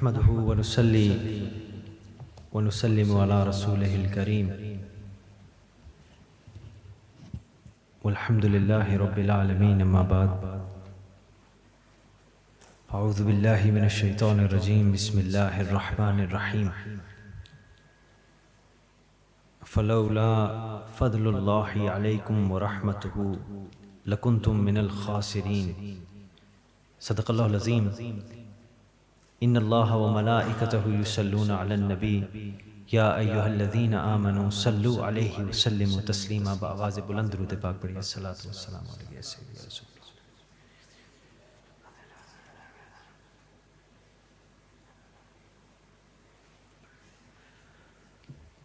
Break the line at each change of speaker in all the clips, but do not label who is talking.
نحمده ونصلي ونسلم على رسوله الكريم والحمد لله رب العالمين اما بعد اعوذ بالله من الشيطان الرجيم بسم الله الرحمن الرحيم فلولا فضل الله عليكم ورحمته لكنتم من الخاسرين صدق الله العظيم ان الله وملائكته يصلون على النبي یا ایھا الذین آمنوا صلوا علیہ وسلموا تسلیما. بآواز بلند درود پاک پڑھیے. الصلاۃ والسلام علیہ سیدنا رسول اللہ.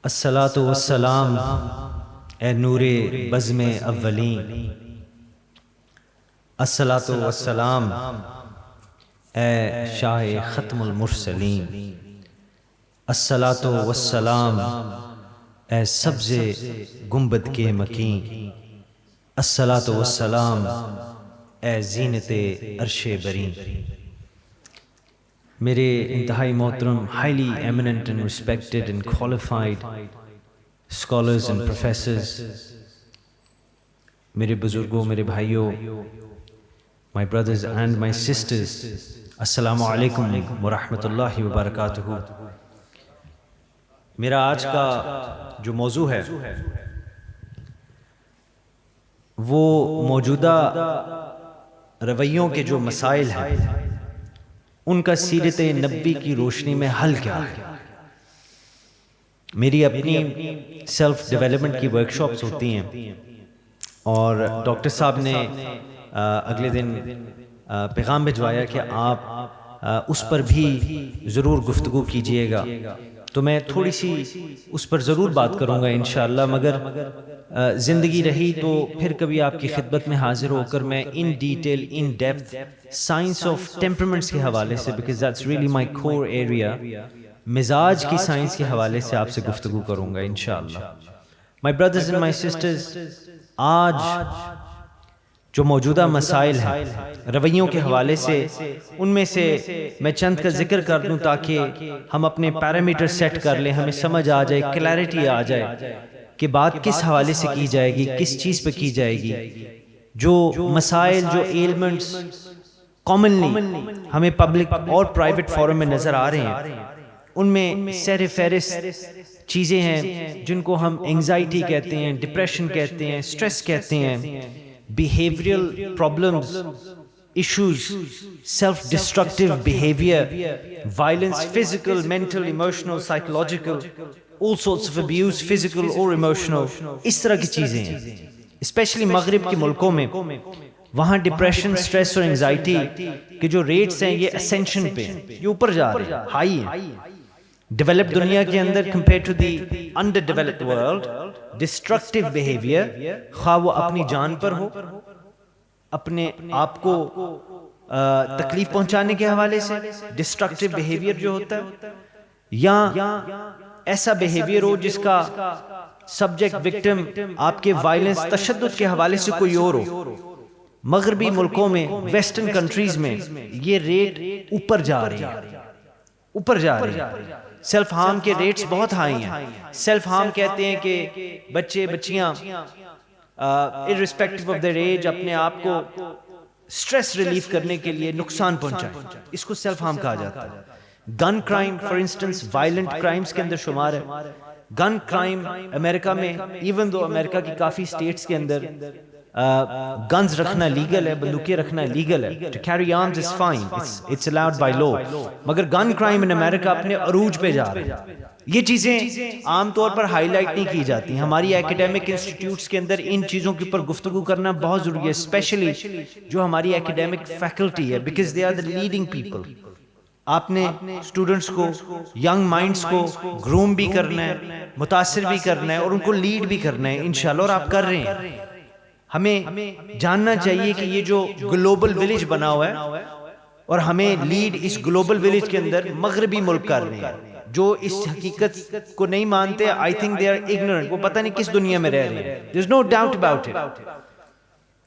الصلاۃ والسلام اے نور بزم اولین، الصلاۃ والسلام اے شاہ ختم المرسلین، الصلاۃ والسلام اے سبز گنبد کے مکین، الصلاۃ والسلام اے زینت عرش برین. میرے انتہائی محترم highly eminent and respected and qualified scholars and professors، میرے بزرگوں، میرے بھائیوں، my brothers and my sisters، السلام علیکم ورحمۃ اللہ وبرکاتہ. میرا آج کا جو موضوع ہے وہ موجودہ رویوں کے جو مسائل ہیں ان کا سیرت نبوی کی روشنی میں حل کیا ہے. میری اپنی سیلف ڈیولپمنٹ کی ورکشاپس ہوتی ہیں اور ڈاکٹر صاحب نے اگلے دن پیغام بھجوایا کہ آپ اس پر بھی ضرور گفتگو کیجئے گا، تو میں تھوڑی سی اس پر ضرور بات کروں گا انشاءاللہ. مگر زندگی رہی تو پھر کبھی آپ کی خدمت میں حاضر ہو کر میں in detail in depth science of temperaments کے حوالے سے، because that's really my core area, مزاج کی سائنس کے حوالے سے آپ سے گفتگو کروں گا انشاءاللہ. My brothers and my sisters, آج جو موجودہ مسائل ہیں رویوں کے حوالے سے، ان میں سے میں چند کا ذکر کر دوں تاکہ ہم اپنے پیرامیٹر سیٹ کر لیں، ہمیں سمجھ آ جائے، کلیئرٹی آ جائے کہ بات کس حوالے سے کی جائے گی، کس چیز پہ کی جائے گی. جو مسائل، جو ایلمنٹس کامنلی ہمیں پبلک اور پرائیویٹ فورم میں نظر آ رہے ہیں، ان میں سیر فہرست چیزیں ہیں جن کو ہم انگزائٹی کہتے ہیں، ڈپریشن کہتے ہیں، سٹریس کہتے ہیں، behavioral problems, issues, self-destructive behavior, violence, physical, mental, emotional, psychological, all sorts of abuse, physical or emotional. اس طرح کی چیزیں ہیں اسپیشلی مغرب کے ملکوں میں. وہاں ڈپریشن، سٹریس اور انگزائٹی کے جو ریٹس ہیں یہ اسینشن پہ ہیں، یہ اوپر جا رہے ہیں، ہائی ہیں. ڈیولپ دنیا کے اندر compared to the under developed world, destructive behaviour, خواہ وہ اپنی جان پر ہو، اپنے آپ کو تکلیف پہنچانے کے حوالے سے ڈسٹرکٹیو بیہیویئر جو ہوتا ہے، یا ایسا بیہیویئر ہو جس کا سبجیکٹ وکٹم آپ کے وائلنس، تشدد کے حوالے سے کوئی اور ہو. مغربی ملکوں میں، ویسٹرن کنٹریز میں یہ ریٹ اوپر جا رہی ہے، اوپر جا رہے ہیں. سیلف ہارم کے ریٹس بہت ہائی ہیں. سیلف ہارم کہتے ہیں کہ بچے بچیاں irrespective of their age اپنے آپ کو سٹریس ریلیف کرنے کے لیے نقصان پہنچائیں، اس کو سیلف ہارم کہا جاتا ہے. Gun crime for instance violent crimes کے اندر شمار ہے. گن کرائم امریکہ میں، ایون دو امریکہ کی کافی اسٹیٹس کے اندر گنز رکھنا لیگل ہے، بندوقیں رکھنا لیگل ہے. to carry arms is fine, it's allowed by law. مگر گن کرائم ان امریکہ اپنے عروج پہ جا رہے ہیں. یہ چیزیں عام طور پر ہائی لائٹ نہیں کی جاتی. ہماری ایکیڈیمک انسٹیٹیوٹس کے اندر ان چیزوں کے اوپر گفتگو کرنا بہت ضروری ہے، اسپیشلی جو ہماری ایکیڈیمک فیکلٹی ہے، because they are the leading people. آپ نے اسٹوڈنٹس کو، ینگ مائنڈس کو گروم بھی کرنا ہے، متاثر بھی کرنا ہے اور ان کو لیڈ بھی کرنا ہے انشاءاللہ، اور آپ کر رہے ہیں. ہمیں جاننا چاہیے کہ یہ جو گلوبل ولیج بنا ہوا ہے اور ہمیں لیڈ اس گلوبل ولیج کے اندر مغربی ملک کر رہے ہیں. جو اس حقیقت کو نہیں مانتے، I think they are ignorant, وہ پتہ نہیں کس دنیا میں رہ رہے ہیں. There is no doubt about it.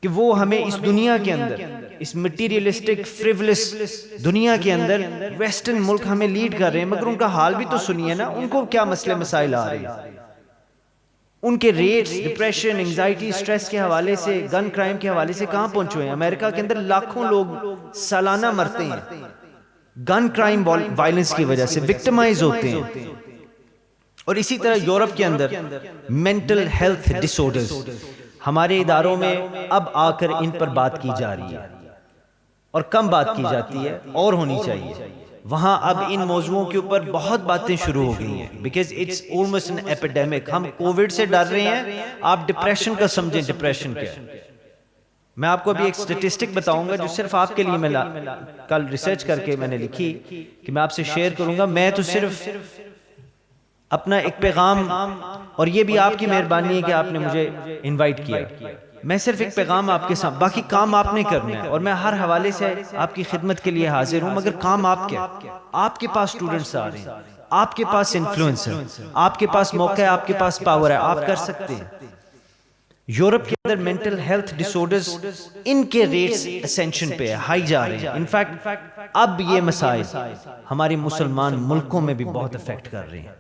کہ وہ ہمیں اس دنیا کے اندر، اس مٹیریلسٹک فریولس دنیا کے اندر ویسٹرن ملک ہمیں لیڈ کر رہے ہیں، مگر ان کا حال بھی تو سنیے نا، ان کو کیا مسئلے مسائل آ رہے ہیں، ان کے ریٹس ڈپریشن، انگزائٹی، سٹریس کے حوالے سے، گن کرائم کے حوالے سے کہاں پہنچے ہیں۔ امریکہ کے اندر لاکھوں لوگ سالانہ مرتے ہیں گن کرائم وائلنس کی وجہ سے، وکٹمائز ہوتے ہیں۔ اور اسی طرح یورپ کے اندر مینٹل ہیلتھ ڈس آرڈرز، ہمارے اداروں میں اب آ کر ان پر بات کی جا رہی ہے اور کم بات کی جاتی ہے اور ہونی چاہیے۔ وہاں اب ان موضوعوں کے اوپر بہت باتیں شروع ہو گئی ہیں، because it's almost an epidemic. ہم کووڈ سے ڈر رہے ہیں، آپ ڈپریشن کا سمجھیں ڈپریشن کیا ہے۔ میں آپ کو ابھی ایک سٹیٹسٹک بتاؤں گا جو صرف آپ کے لیے میں کل ریسرچ کر کے میں نے لکھی کہ میں آپ سے شیئر کروں گا۔ میں تو صرف اپنا ایک پیغام، اور یہ بھی آپ کی مہربانی ہے کہ آپ نے مجھے انوائٹ کیا، میں صرف ایک پیغام آپ کے ساتھ، باقی کام آپ نے کرنا ہے، اور میں ہر حوالے سے آپ کی خدمت کے لیے حاضر ہوں، مگر کام آپ کیا؟ آپ کے پاس اسٹوڈنٹس آ رہے ہیں، آپ کے پاس انفلوئنس ہے، آپ کے پاس موقع ہے، آپ کے پاس پاور ہے، آپ کر سکتے ہیں۔ یورپ کے اندر مینٹل ہیلتھ ڈس آرڈرز، ان کے ریٹس اسینشن پہ ہائی جا رہے ہیں۔ انفیکٹ اب یہ مسائل ہمارے مسلمان ملکوں میں بھی بہت افیکٹ کر رہے ہیں۔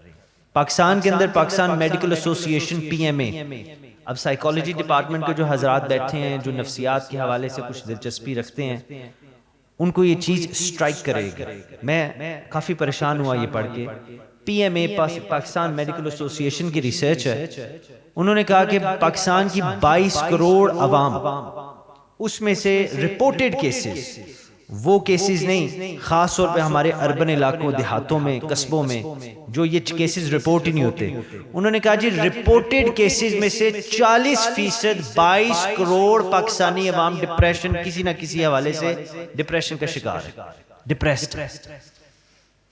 پاکستان کے اندر پاکستان میڈیکل ایسوسی ایشن PMA، اب سائیکالوجی ڈپارٹمنٹ کے جو حضرات بیٹھے ہیں، جو نفسیات کے حوالے سے کچھ دلچسپی رکھتے ہیں، ان کو یہ چیز سٹرائک کرے گی۔ میں کافی پریشان ہوا یہ پڑھ کے۔ PMA پاکستان میڈیکل ایسوسی ایشن کی ریسرچ ہے، انہوں نے کہا کہ پاکستان کی 22 کروڑ عوام، اس میں سے رپورٹڈ کیسز، وہ کیسز نہیں، خاص طور پہ ہمارے اربن علاقوں، دیہاتوں میں، قصبوں میں جو یہ کیسز رپورٹ ہی نہیں ہوتے، انہوں نے کہا جی رپورٹڈ کیسز میں سے 40% 22 کروڑ پاکستانی عوام ڈپریشن، کسی نہ کسی حوالے سے ڈپریشن کا شکار ہے، ڈپریسڈ۔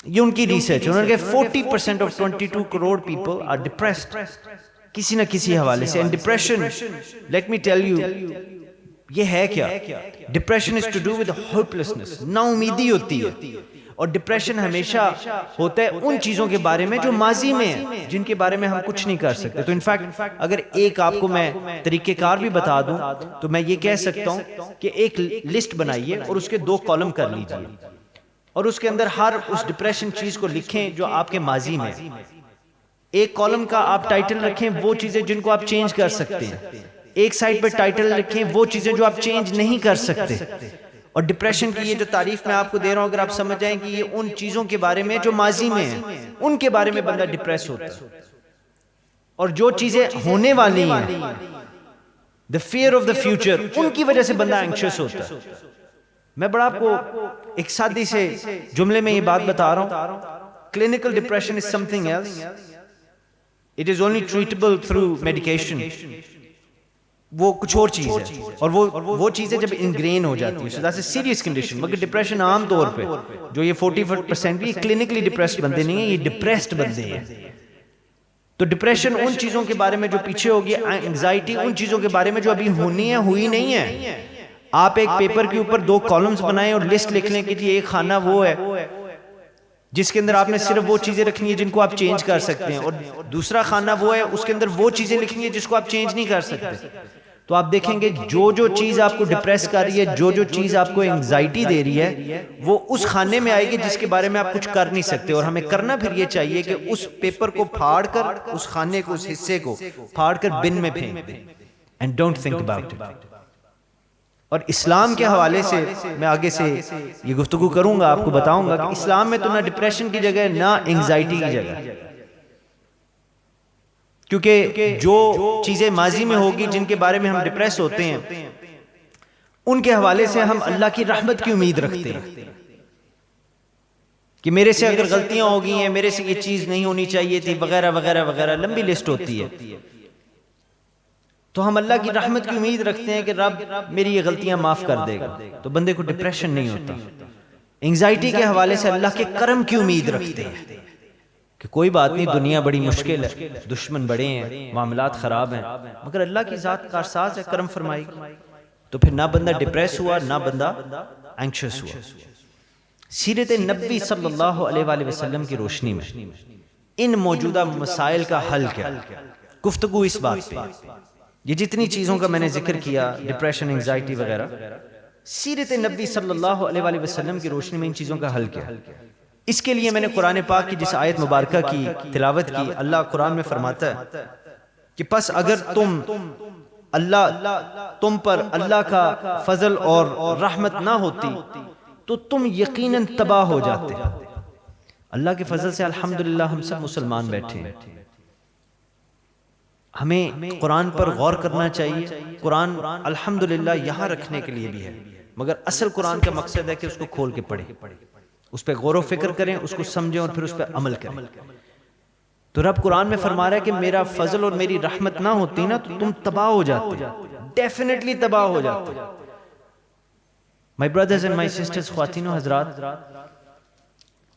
یہ ان کی ریسرچ، انہوں نے کہا 40% of 22 crore people are depressed کسی نہ کسی حوالے سے۔ and depression, let me tell you، یہ ہے کیا؟ Depression is to do with hopelessness، نا امیدی ہوتی ہے، اور ڈپریشن ہمیشہ ہوتا ہے ان چیزوں کے بارے میں جو ماضی میں ہیں، جن کے بارے میں ہم کچھ نہیں کر سکتے۔ تو انفیکٹ اگر ایک آپ کو میں طریقہ کار بھی بتا دوں تو میں یہ کہہ سکتا ہوں کہ ایک لسٹ بنائیے اور اس کے 2 کالم کر لیجئے، اور اس کے اندر ہر اس ڈپریشن چیز کو لکھیں جو آپ کے ماضی میں۔ ایک کالم کا آپ ٹائٹل رکھیں وہ چیزیں جن کو آپ چینج کر سکتے ہیں، ایک سائٹ پہ ٹائٹل رکھیں وہ چیزیں جو آپ چینج نہیں کر سکتے۔ اور ڈپریشن کی یہ جو تعریف میں آپ کو دے رہا ہوں، اگر آپ سمجھ جائیں کہ یہ ان چیزوں کے بارے میں جو ماضی میں ہیں، ان کے بارے میں بندہ ڈپریس ہوتا ہے، اور جو چیزیں ہونے والی ہیں، the fear of the future، ان کی وجہ سے بندہ اینکشس ہوتا ہے۔ میں بڑا آپ کو ایک سادی سے جملے میں یہ بات بتا رہا ہوں، clinical depression is something else، it is only treatable through medication، وہ کچھ اور چیز ہے، اور وہ چیزیں جب انگرین ہو جاتی ہیں، so that's a serious condition۔ مگر ڈپریشن عام طور پہ جو یہ 40% بھی کلینکلی ڈپریسڈ بندے نہیں ہیں، یہ ڈپریسڈ بندے ہیں۔ تو ڈپریشن ان چیزوں کے بارے میں جو پیچھے ہوگی، انگزائٹی ان چیزوں کے بارے میں جو ابھی ہونی ہے، ہوئی نہیں ہے۔ آپ ایک پیپر کے اوپر 2 کالمز بنائیں اور لسٹ لکھ لیں کہ جی ایک خانہ وہ ہے جس کے اندر آپ نے صرف وہ چیزیں رکھنی ہے جن کو آپ چینج کر سکتے ہیں، اور دوسرا خانہ وہ ہے اس کے اندر وہ چیزیں لکھنی ہے جس کو آپ چینج نہیں کر سکتے۔ تو آپ دیکھیں گے جو چیز آپ کو ڈپریس کر رہی ہے، جو چیز آپ کو انگزائٹی دے رہی ہے، وہ اس خانے میں آئے گی جس کے بارے میں آپ کچھ کر نہیں سکتے۔ اور ہمیں کرنا پھر یہ چاہیے کہ اس پیپر کو پھاڑ کر، اس خانے کو، اس حصے کو پھاڑ کر بن میں پھینک دیں، and don't think about it۔ اور اسلام کے حوالے سے میں آگے سے یہ گفتگو کروں گا، آپ کو بتاؤں گا کہ اسلام میں تو نہ ڈپریشن کی جگہ نہ انگزائٹی کی جگہ، کیونکہ جو چیزیں ماضی میں ہوگی جن کے بارے میں ہم ڈپریس ہوتے ہیں، ان کے حوالے سے ہم اللہ کی رحمت کی امید رکھتے ہیں کہ میرے سے اگر غلطیاں ہو گئی ہیں، میرے سے یہ چیز نہیں ہونی چاہیے تھی، وغیرہ وغیرہ وغیرہ، لمبی لسٹ ہوتی ہے۔ تو ہم اللہ کی رحمت کی امید رکھتے ہیں کہ رب میری یہ غلطیاں معاف کر دے گا، تو بندے کو ڈپریشن نہیں ہوتا۔ انگزائٹی کے حوالے سے اللہ کے کرم کی امید رکھتے ہیں کہ کوئی بات نہیں، دنیا بڑی مشکل ہے، دشمن بڑے ہیں، معاملات خراب ہیں، مگر اللہ کی ذات کارساز ہے، کرم فرمائی۔ تو پھر نہ بندہ ڈپریس ہوا، نہ بندہ اینکشس ہوا۔ سیرت نبی صلی اللہ علیہ وآلہ وسلم کی روشنی میں ان موجودہ مسائل کا حل کیا؟ گفتگو اس بات پہ، یہ جتنی چیزوں کا میں نے ذکر کیا، ڈپریشن، انگزائٹی وغیرہ، سیرت نبی صلی اللہ علیہ وآلہ وسلم کی روشنی میں ان چیزوں کا حل کیا۔ اس کے لیے میں نے قرآن پاک کی جس آیت مبارکہ کی تلاوت کی، اللہ قرآن میں فرماتا ہے کہ پس اگر تم پر اللہ کا فضل اور رحمت نہ ہوتی تو تم یقیناً تباہ ہو جاتے۔ اللہ کے فضل سے الحمدللہ ہم سب مسلمان بیٹھے ہیں۔ ہمیں قرآن پر غور کرنا چاہیے۔ قرآن الحمدللہ یہاں رکھنے کے لیے بھی ہے، مگر اصل قرآن کا مقصد ہے کہ اس کو کھول کے پڑھیں، اس پہ غور و فکر کریں، اس کو سمجھیں اور پھر اس پہ عمل کریں۔ تو رب قرآن میں فرما رہا ہے کہ میرا فضل اور میری رحمت نہ ہوتی نا تو تم تباہ ہو جاتے، ڈیفینیٹلی تباہ ہو جاتے۔ My brothers and my sisters, خواتین و حضرات،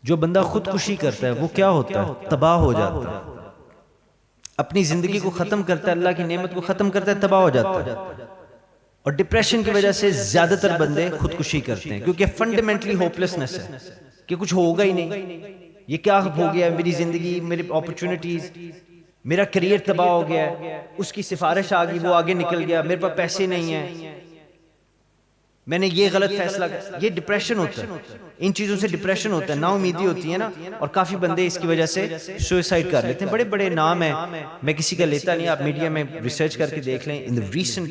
جو بندہ خودکشی کرتا ہے وہ کیا ہوتا ہے؟ تباہ ہو جاتا ہے۔ اپنی زندگی کو ختم کرتا ہے، اللہ کی نعمت کو ختم کرتا ہے، تباہ ہو جاتا ہے۔ اور ڈپریشن کی وجہ سے زیادہ تر بندے خودکشی کرتے ہیں، کیونکہ فنڈامنٹلی ہوپلیسنس ہے کہ کچھ ہوگا ہی نہیں، یہ کیا ہو گیا ہے، میری زندگی، میری اپرچونٹیز، میرا کریئر تباہ ہو گیا ہے، اس کی سفارش آ گئی، وہ آگے نکل گیا، میرے پاس پیسے نہیں ہیں، میں نے یہ غلط فیصلہ کیا۔ یہ ڈپریشن ہوتا ہے، ان چیزوں سے ڈپریشن ہوتا ہے، نا امیدی ہوتی ہے نا، اور کافی بندے اس کی وجہ سے سوئسائڈ کر لیتے ہیں۔ بڑے بڑے نام ہیں، میں کسی کا لیتا نہیں، آپ میڈیا میں ریسرچ کر کے دیکھ لیں، ان دی ریسنٹ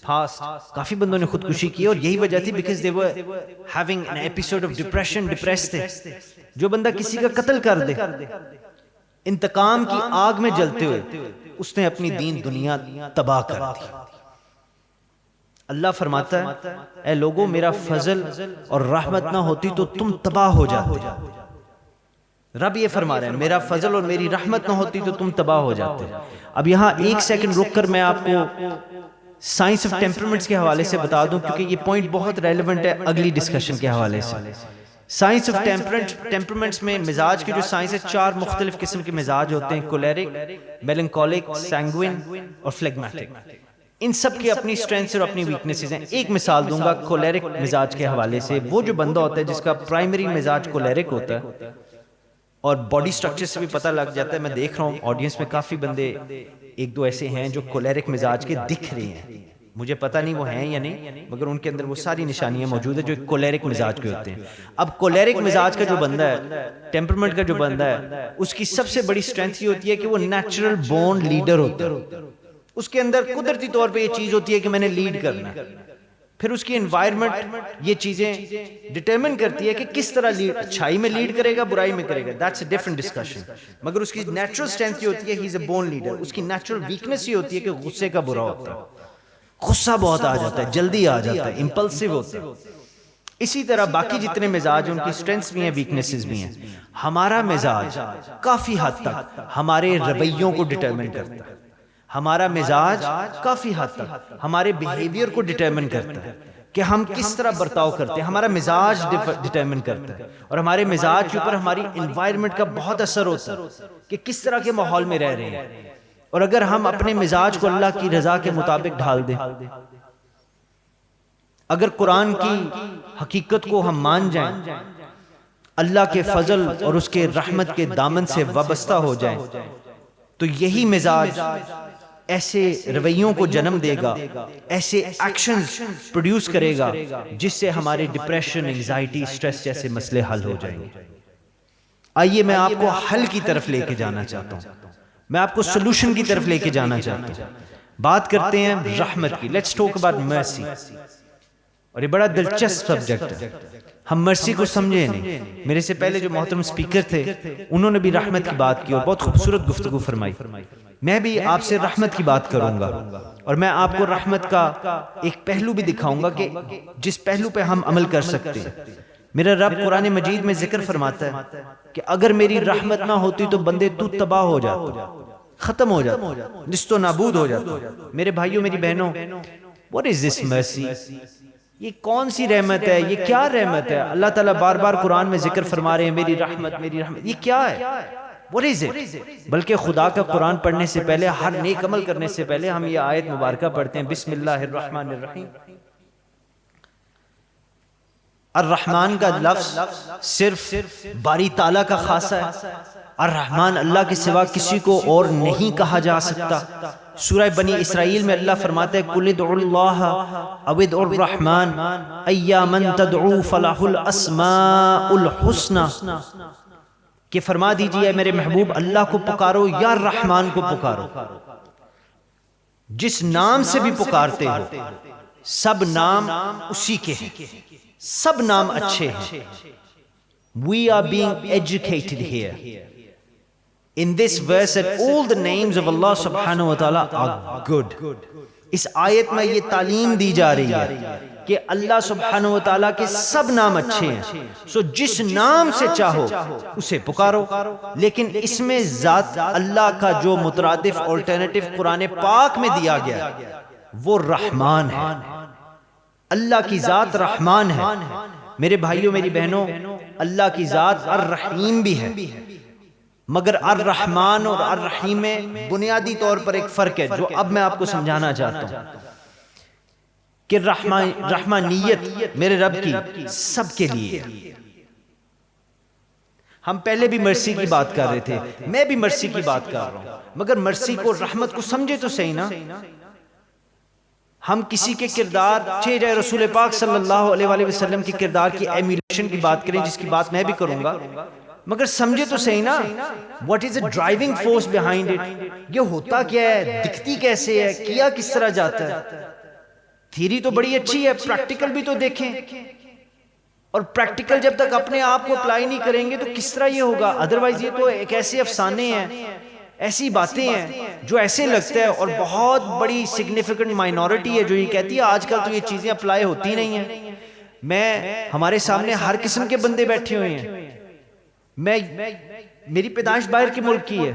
پاسٹ کافی بندوں نے خودکشی کی، اور یہی وجہ تھی because they were having an episode of depression, depressed تھے۔ جو بندہ کسی کا قتل کر دے انتقام کی آگ میں جلتے ہوئے، اس نے اپنی دین دنیا تباہ کر دی۔ اللہ فرماتا ہے اے لوگوں میرا فضل اور رحمت نہ ہوتی تو تم تباہ ہو جاتے۔ رب یہ فرما رہے ہیں میرا فضل اور میری رحمت نہ ہوتی تو تم تباہ ہو جاتے۔ اب یہاں ایک سیکنڈ رک کر میں آپ کو سائنس آف ٹیمپرمنٹس کے حوالے سے بتا دوں، کیونکہ یہ پوائنٹ بہت ریلیونٹ ہے اگلی ڈسکشن کے حوالے سے۔ سائنس آف ٹیمپرمنٹس میں مزاج کی جو سائنس ہے، 4 مختلف قسم کے مزاج ہوتے ہیں: کولیرک، میلنکولک، سینگوین اور فلیگمیٹک۔ ان سب کی اپنی سٹرینتھز اور اپنی ویکنیسز ہیں۔ ایک مثال دوں گا کولیرک مزاج کے حوالے سے۔ وہ جو بندہ ہوتا ہے جس کا پرائمری مزاج کولیرک ہوتا ہے، اور باڈی سٹرکچر سے بھی پتہ لگ جاتا ہے، میں دیکھ رہا ہوں آڈینس میں کافی بندے ایک دو ایسے ہیں جو کولیرک مزاج کے دکھ رہے ہیں، مجھے پتہ نہیں وہ ہیں یا نہیں، مگر ان کے اندر وہ ساری نشانیاں موجود ہیں جو کولیرک مزاج کے ہوتے ہیں۔ اب کولیرک مزاج کا جو بندہ ہے، ٹیمپرمنٹ کا جو بندہ ہے، اس کی سب سے بڑی سٹرینتھ یہ ہوتی ہے کہ وہ نیچرل بورن لیڈر ہوتا ہے۔ اس کے اندر قدرتی طور پہ یہ چیز ہوتی ہے کہ میں نے لیڈ کرنا ہے۔ پھر اس کی انوائرمنٹ یہ چیزیں ڈٹرمن کرتی ہے کہ کس طرح اچھائی میں لیڈ کرے گا، برائی میں کرے گا، دیٹس اے ڈیفرنٹ ڈسکشن۔ مگر اس کی نیچرل سٹرینتھ یہ ہوتی ہے ہی از اے بورن لیڈر۔ اس کی نیچرل ویکنس یہ ہوتی ہے کہ غصے کا برا ہوتا ہے، غصہ بہت آ جاتا ہے، جلدی آ جاتا ہے، امپلسیو ہوتا ہے۔ اسی طرح باقی جتنے مزاج ہیں ان کی سٹرینتھس بھی ہیں، ویکنیسز بھی ہیں۔ ہمارا مزاج کافی حد تک ہمارے رویوں کو ڈٹرمن کرتا ہے، ہمارا مزاج کافی حد تک ہمارے بیہیویئر کو ڈٹرمن کرتا ہے کہ ہم کس طرح برتاؤ کرتے ہیں۔ ہمارا مزاج ڈٹرمن کرتا ہے، اور ہمارے مزاج کے اوپر ہماری انوائرمنٹ کا بہت اثر ہوتا ہے کہ کس طرح کے ماحول میں رہ رہے ہیں۔ اور اگر ہم اپنے مزاج کو اللہ کی رضا کے مطابق ڈھال دیں، اگر قرآن کی حقیقت کو ہم مان جائیں، اللہ کے فضل اور اس کے رحمت کے دامن سے وابستہ ہو جائیں، تو یہی مزاج ایسے رویوں کو جنم دے گا، ایسے ایکشنز پروڈیوس کرے گا جس سے ہمارے ڈپریشن، انگزائٹی، سٹریس جیسے مسئلے حل ہو جائیں گے۔ آئیے میں آپ کو حل کی طرف لے کے جانا چاہتا ہوں، میں آپ کو سلوشن کی طرف لے کے جانا چاہتا ہوں۔ بات کرتے ہیں رحمت کی۔ لیٹس ٹاک اباؤٹ مرسی۔ اور یہ بڑا دلچسپ سبجیکٹ ہے، ہم مرسی کو سمجھے نہیں۔ میرے سے پہلے جو محترم سپیکر تھے انہوں نے بھی رحمت کی بات کی اور بہت خوبصورت گفتگو فرمائی۔ میں بھی آپ سے رحمت کی بات کروں گا، اور میں آپ کو رحمت کا ایک پہلو بھی دکھاؤں گا کہ جس پہلو پہ ہم عمل کر سکتے ہیں۔ میرا رب قرآن مجید میں ذکر فرماتا ہے کہ اگر میری رحمت نہ ہوتی تو بندے تو تباہ ہو جاتا، ختم ہو جاتا، نست و نابود ہو جاتا۔ میرے بھائیوں، میری بہنوں، what is this mercy؟ یہ کون سی رحمت ہے؟ یہ کیا رحمت ہے؟ اللہ تعالیٰ بار بار قرآن میں ذکر فرما رہے ہیں میری رحمت، میری رحمت، یہ کیا ہے؟ What is it؟ بلکہ خدا کا قرآن پڑھنے سے پہلے، ہر نیک عمل کرنے سے پہلے ہم یہ آیت مبارکہ پڑھتے ہیں، بسم اللہ الرحمن الرحیم۔ الرحمن کا لفظ صرف باری تعالیٰ کا خاصہ ہے، الرحمن اللہ کے سوا کسی کو اور نہیں کہا جا سکتا۔ سورہ بنی اسرائیل میں اللہ فرماتا ہے قُلِ ادْعُوا اللَّهَ أَوِ ادْعُوا الرَّحْمَنَ أَيَّامًا تَدْعُوا فَلَهُ الْأَسْمَاءُ الْحُسْنَى، کہ فرما دیجئے میرے محبوب اللہ کو پکارو یا رحمان کو پکارو، جس نام سے بھی پکارتے ہو سب نام اسی کے ہیں، سب نام اچھے ہیں۔ We are being educated here in this verse that all the names of Allah subhanahu wa ta'ala are good۔ اس آیت میں یہ تعلیم دی جا رہی ہے کہ اللہ سبحانہ و تعالیٰ کے سب نام اچھے ہیں، سو جس نام سے چاہو اسے پکارو۔ لیکن اس میں ذات اللہ کا جو مترادف آلٹرنیٹو قرآن پاک میں دیا گیا وہ رحمان ہے، اللہ کی ذات رحمان ہے۔ میرے بھائیوں میری بہنوں، اللہ کی ذات الرحیم بھی ہے، مگر الرحمن اور الرحیم میں بنیادی طور پر ایک فرق ہے جو اب میں آپ کو سمجھانا چاہتا ہوں کہ رحمانیت میرے رب کی سب کے لیے ہے۔ ہم پہلے بھی مرسی کی بات کر رہے تھے، میں بھی مرسی کی بات کر رہا ہوں، مگر مرسی کو رحمت کو سمجھے تو صحیح نا۔ ہم کسی کے کردار چاہے رسول پاک صلی اللہ علیہ وآلہ وسلم کے کردار کی ایمیلیشن کی بات کریں، جس کی بات میں بھی کروں گا، مگر سمجھے تو صحیح نا what is the driving force behind it، یہ ہوتا کیا ہے، دکھتی کیسے ہے، کیا کس طرح جاتا ہے۔ تھیری تو بڑی اچھی ہے، پریکٹیکل بھی تو دیکھیں، اور پریکٹیکل جب تک اپنے آپ کو اپلائی نہیں کریں گے تو کس طرح یہ ہوگا؟ ادروائز یہ تو ایک ایسے افسانے ہیں، ایسی باتیں ہیں جو ایسے لگتا ہے، اور بہت بڑی سگنیفیکنٹ مائنورٹی ہے جو یہ کہتی ہے آج کل تو یہ چیزیں اپلائی ہوتی نہیں ہیں۔ ہمارے سامنے ہر قسم کے بندے بیٹھے ہوئے ہیں، میری پیدائش باہر کے ملک کی ہے،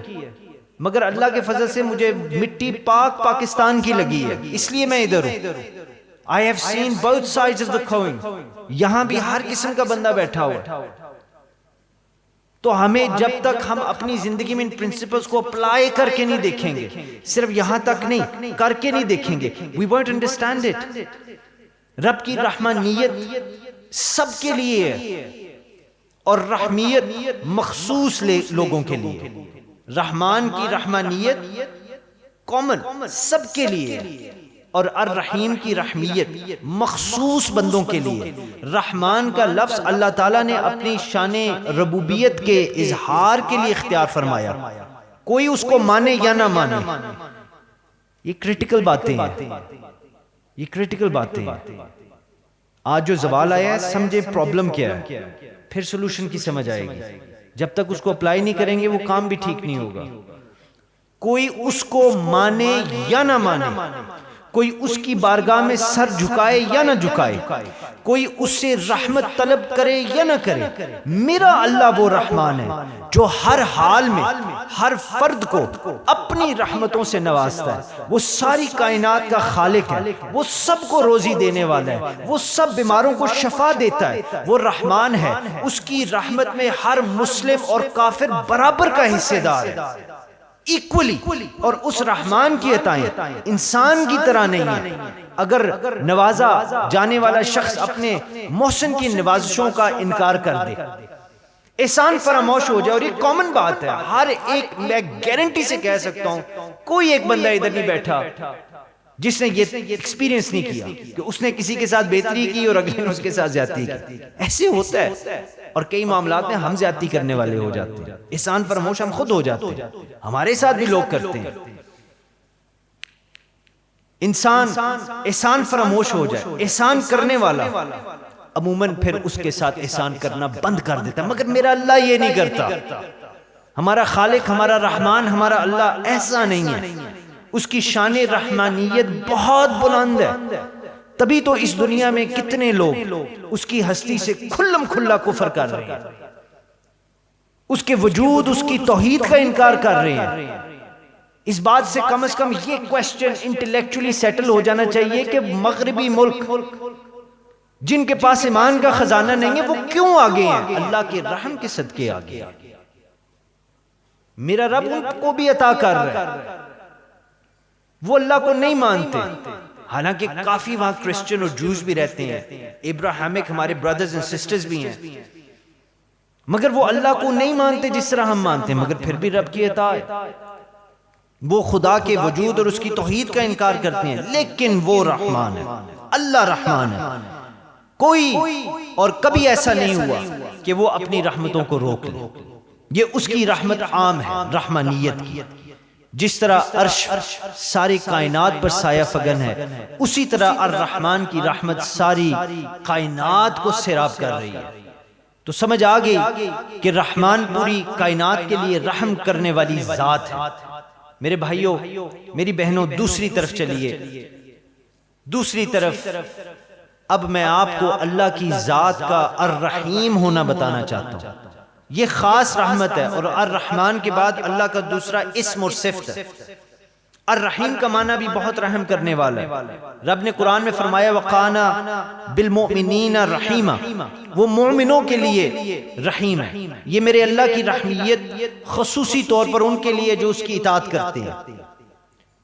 مگر اللہ کے فضل سے مجھے مٹی پاک پاکستان کی لگی ہے، اس لیے میں ادھر ہوں۔ I have seen both sides of the coin، یہاں بھی ہر قسم کا بندہ بیٹھا ہوا۔ تو ہمیں جب تک ہم اپنی زندگی میں ان پرنسپلز کو اپلائی کر کے نہیں دیکھیں گے، صرف یہاں تک نہیں، کر کے نہیں دیکھیں گے، we won't understand it۔ رب کی رحمانیت سب کے لیے ہے اور رحمیت مخصوص لوگوں کے لیے۔ رحمان کی رحمانیت کامن سب کے لیے، اور الرحیم کی رحمیت مخصوص بندوں کے لیے۔ رحمان کا لفظ اللہ تعالیٰ نے اپنی شان ربوبیت کے اظہار کے لیے اختیار فرمایا، کوئی اس کو مانے یا نہ مانے۔ یہ کریٹیکل باتیں ہیں، یہ کریٹیکل باتیں ہیں۔ آج جو زوال آیا ہے سمجھے پرابلم کیا ہے، پھر سولوشن کی سمجھ آئے گی۔ جب تک اس کو اپلائی نہیں کریں گے وہ کام بھی ٹھیک نہیں ہوگا۔ کوئی اس کو مانے یا نہ مانے، کوئی اس کی بارگاہ میں سر جھکائے یا نہ جھکائے، کوئی اس سے رحمت طلب کرے یا نہ کرے، میرا اللہ وہ رحمان ہے جو ہر حال میں ہر فرد کو اپنی رحمتوں سے نوازتا ہے۔ وہ ساری کائنات کا خالق ہے، وہ سب کو روزی دینے والا ہے، وہ سب بیماروں کو شفا دیتا ہے، وہ رحمان ہے۔ اس کی رحمت میں ہر مسلم اور کافر برابر کا حصے دار ہے، ایکولی۔ اور اس رحمان کی عطائیں انسان کی طرح نہیں ہیں۔ اگر نوازا جانے والا شخص اپنے محسن کی نوازشوں کا انکار کر دے، احسان فراموش ہو جائے، اور یہ کامن بات ہے، ہر ایک میں گارنٹی سے کہہ سکتا ہوں کوئی ایک بندہ ادھر نہیں بیٹھا جس نے یہ ایکسپیرینس نہیں کیا کہ اس نے کسی کے ساتھ بہتری کی اور اگلے نے اس کے ساتھ زیادتی کی۔ ایسے ہوتا ہے، اور کئی معاملات میں ہم زیادتی کرنے والے ہو جاتے ہیں، احسان فراموش ہم خود ہو جاتے ہیں، ہمارے ساتھ بھی لوگ کرتے ہیں۔ انسان احسان فراموش ہو جائے، احسان کرنے والا عموماً پھر اس کے ساتھ احسان کرنا بند کر دیتا ہے، مگر میرا اللہ یہ نہیں کرتا۔ ہمارا خالق، ہمارا رحمان، ہمارا اللہ ایسا نہیں ہے۔ اس کی شان رحمانیت بہت بلند ہے، تبھی تو اس دنیا میں کتنے لوگ اس کی ہستی سے کھلم کھلا کفر کر رہے ہیں، اس کے وجود، اس کی توحید کا انکار کر رہے ہیں۔ اس بات سے کم از کم یہ کوسچن انٹلیکچولی سیٹل ہو جانا چاہیے کہ مغربی ملک جن کے پاس ایمان کا خزانہ نہیں ہے وہ کیوں آگے ہیں؟ اللہ کے رحم کے صدقے آگے۔ میرا رب ان کو بھی عطا کر رہا ہے، وہ اللہ کو نہیں مانتے، حالانکہ کافی وہاں کرسچن اور جوز بھی رہتے ہیں، ابراہیمک ہمارے برادرز اینڈ سسٹرز بھی ہیں، مگر وہ اللہ کو نہیں مانتے جس طرح ہم مانتے ہیں، مگر پھر بھی رب کی اطاعت، وہ خدا کے وجود اور اس کی توحید کا انکار کرتے ہیں، لیکن وہ رحمان ہے، اللہ رحمان ہے، کوئی اور کبھی ایسا نہیں ہوا کہ وہ اپنی رحمتوں کو روک لے، یہ اس کی رحمت عام ہے، رحمانیت کی، جس طرح عرش ساری کائنات پر سایہ فگن ہے، اسی طرح الرحمن کی رحمت ساری کائنات کو سیراب کر رہی ہے۔ تو سمجھ آ گئی کہ رحمان پوری کائنات کے لیے رحم کرنے والی ذات ہے۔ میرے بھائیوں، میری بہنوں، دوسری طرف چلیے، دوسری طرف اب میں آپ کو اللہ کی ذات کا الرحیم ہونا بتانا چاہتا ہوں۔ یہ خاص رحمت ہے، اور الرحمن کے بعد اللہ کا دوسرا اسم اور صفت ہے۔ الرحیم کا معنی بھی بہت رحم کرنے والا ہے۔ رب نے قرآن میں فرمایا وَقَانَ بِالْمُؤْمِنِينَ رَحِيمًا، وہ مومنوں کے لیے رحیم ہے۔ یہ میرے اللہ کی رحمیت خصوصی طور پر ان کے لیے جو اس کی اطاعت کرتے ہیں،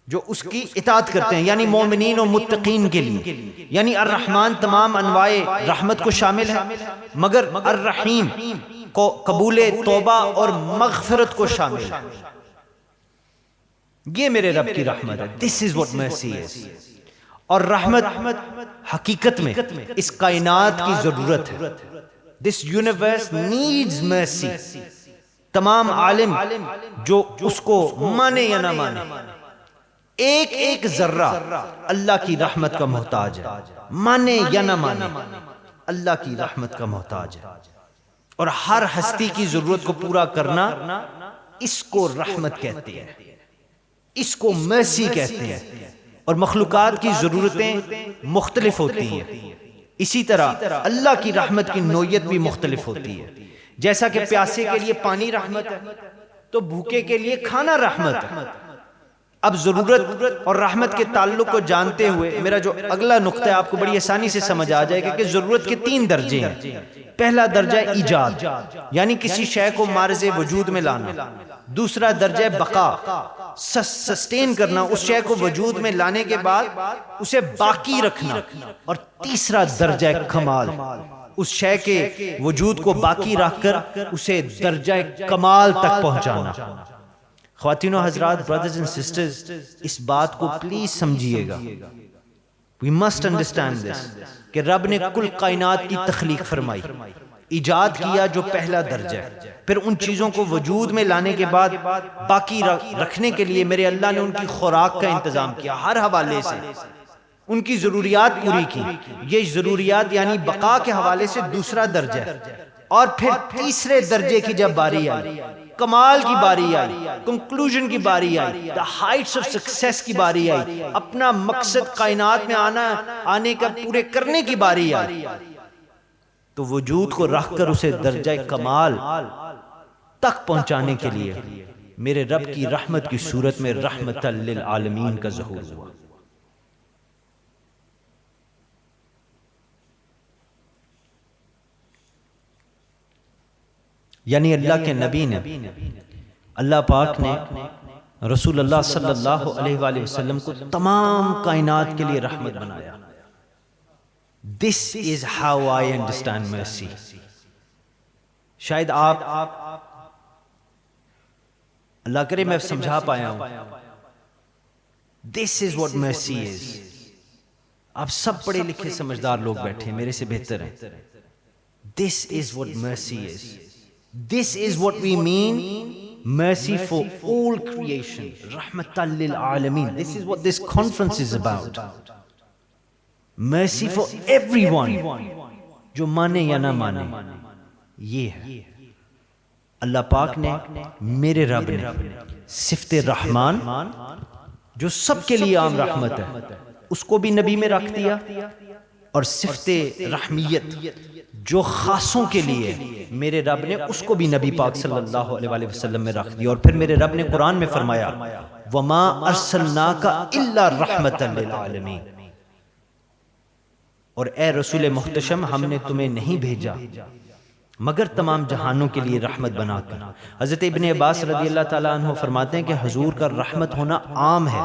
جو اس کی اطاعت کرتے ہیں، یعنی مومنین و متقین کے لیے۔ یعنی الرحمن تمام انواع رحمت کو شامل ہے، مگر الرحیم کو قبول توبہ اور مغفرت کو شامل ہے۔ یہ میرے رب کی رحمت ہے، this is what mercy is۔ اور رحمت حقیقت میں اس کائنات کی ضرورت ہے۔ this universe needs mercy۔ تمام عالم جو اس کو مانے یا نہ مانے، ایک ایک ذرہ اللہ کی رحمت کا محتاج ہے، مانے یا نہ مانے، اللہ کی رحمت کا محتاج ہے۔ اور ہر ہستی کی ضرورت کو پورا کرنا، اس کو رحمت کہتے ہیں، اس کو مرسی کہتے ہیں۔ اور مخلوقات کی ضرورتیں مختلف ہوتی ہیں، اسی طرح اللہ کی رحمت کی نوعیت بھی مختلف ہوتی ہے۔ جیسا کہ پیاسے کے لیے پانی رحمت ہے، تو بھوکے کے لیے کھانا رحمت ہے۔ اب ضرورت اور رحمت کے تعلق کو جانتے ہوئے میرا جو اگلا نقطہ ہے آپ کو بڑی آسانی سے سمجھ آ جائے گا کہ ضرورت کے 3 درجے ہیں۔ پہلا درجہ ایجاد، یعنی کسی شے کو معرض وجود میں لانا۔ دوسرا درجہ بقا، سسٹین کرنا، اس شے کو وجود میں لانے کے بعد اسے باقی رکھنا۔ اور تیسرا درجہ کمال، اس شے کے وجود کو باقی رکھ کر اسے درجہ کمال تک پہنچانا۔ خواتین و حضرات، brothers and sisters، اس بات کو پلیز سمجھیے گا۔ We must understand this کہ رب نے کل کائنات کی تخلیق فرمائی، ایجاد کیا جو پہلا درجہ ہے، پھر ان چیزوں کو وجود میں لانے کے بعد باقی رکھنے کے لیے میرے اللہ نے ان کی خوراک کا انتظام کیا، ہر حوالے سے ان کی ضروریات پوری کی۔ یہ ضروریات یعنی بقا کے حوالے سے دوسرا درجہ ہے۔ اور پھر تیسرے درجے کی جب باری آئی، کمال کی باری آئی، کنکلوژن کی باری آئی، the heights of success کی باری آئی، اپنا مقصد کائنات میں آنے کا پورے کرنے کی باری آئی، تو وجود کو رکھ کر اسے درجہ کمال تک پہنچانے کے لیے میرے رب کی رحمت کی صورت میں رحمت للعالمین کا ظہور ہوا۔ یعنی اللہ کے نبی نے، اللہ پاک نے رسول اللہ صلی اللہ علیہ وآلہ وسلم کو تمام کائنات کے لیے رحمت بنایا۔ This is how I understand mercy۔ شاید آپ، اللہ کرے میں سمجھا پایا ہوں۔ This is what mercy is۔ آپ سب پڑھے لکھے سمجھدار لوگ بیٹھے ہیں، میرے سے بہتر ہیں۔ This is what mercy is۔ This is what we mean mercy for all creation، رحمتاً Lil Alamin. This is what this conference is about۔ mercy for everyone، جو مانے یا نہ مانے، یہ ہے۔ اللہ پاک نے، میرے رب نے صفت رحمان جو سب کے لیے عام رحمت ہے، اس کو بھی نبی میں رکھ دیا، اور صفت رحمیت جو خاصوں کے لیے میرے رب نے اس کو بھی نبی پاک صلی اللہ علیہ وآلہ وسلم میں رکھ دیا۔ اور پھر میرے رب نے قرآن میں فرمایا وَمَا أَرْسَلْنَاكَ إِلَّا رَحْمَةً لِلْعَالَمِينَ، اور اے رسول محتشم، ہم نے تمہیں نہیں بھیجا مگر تمام جہانوں کے لیے رحمت بنا کر۔ حضرت ابن عباس رضی اللہ تعالیٰ عنہ فرماتے ہیں کہ حضور کا رحمت ہونا عام ہے،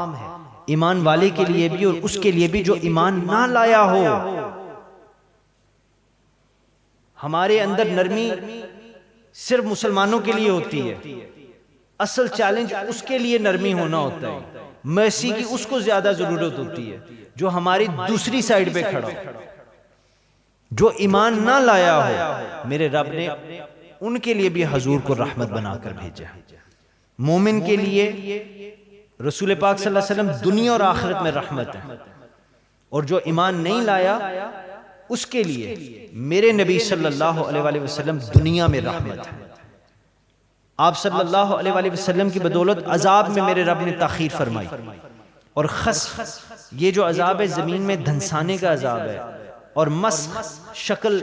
ایمان والے کے لیے بھی اور اس کے لیے بھی جو ایمان نہ لایا ہو۔ ہمارے اندر نرمی صرف مسلمانوں کے لیے ہوتی ہے. اصل چیلنج اس کے لیے نرمی ہونا ہوتا ہے. مرسی کی اس کو زیادہ ضرورت ہوتی ہے جو ہماری دوسری سائڈ پہ کھڑا ہو. جو ایمان نہ لایا ہو میرے رب نے ان کے لیے بھی حضور کو رحمت بنا کر بھیجا. مومن کے لیے رسول پاک صلی اللہ علیہ وسلم دنیا اور آخرت میں رحمت ہے، اور جو ایمان نہیں لایا اس کے لیے میرے نبی صلی اللہ علیہ وآلہ وسلم دنیا میں رحمت ہے. آپ صلی اللہ علیہ وآلہ وسلم کی بدولت عذاب میں میرے رب نے تاخیر فرمائی، اور خسف یہ جو عذاب ہے زمین میں دھنسانے کا عذاب ہے، اور مسخ شکل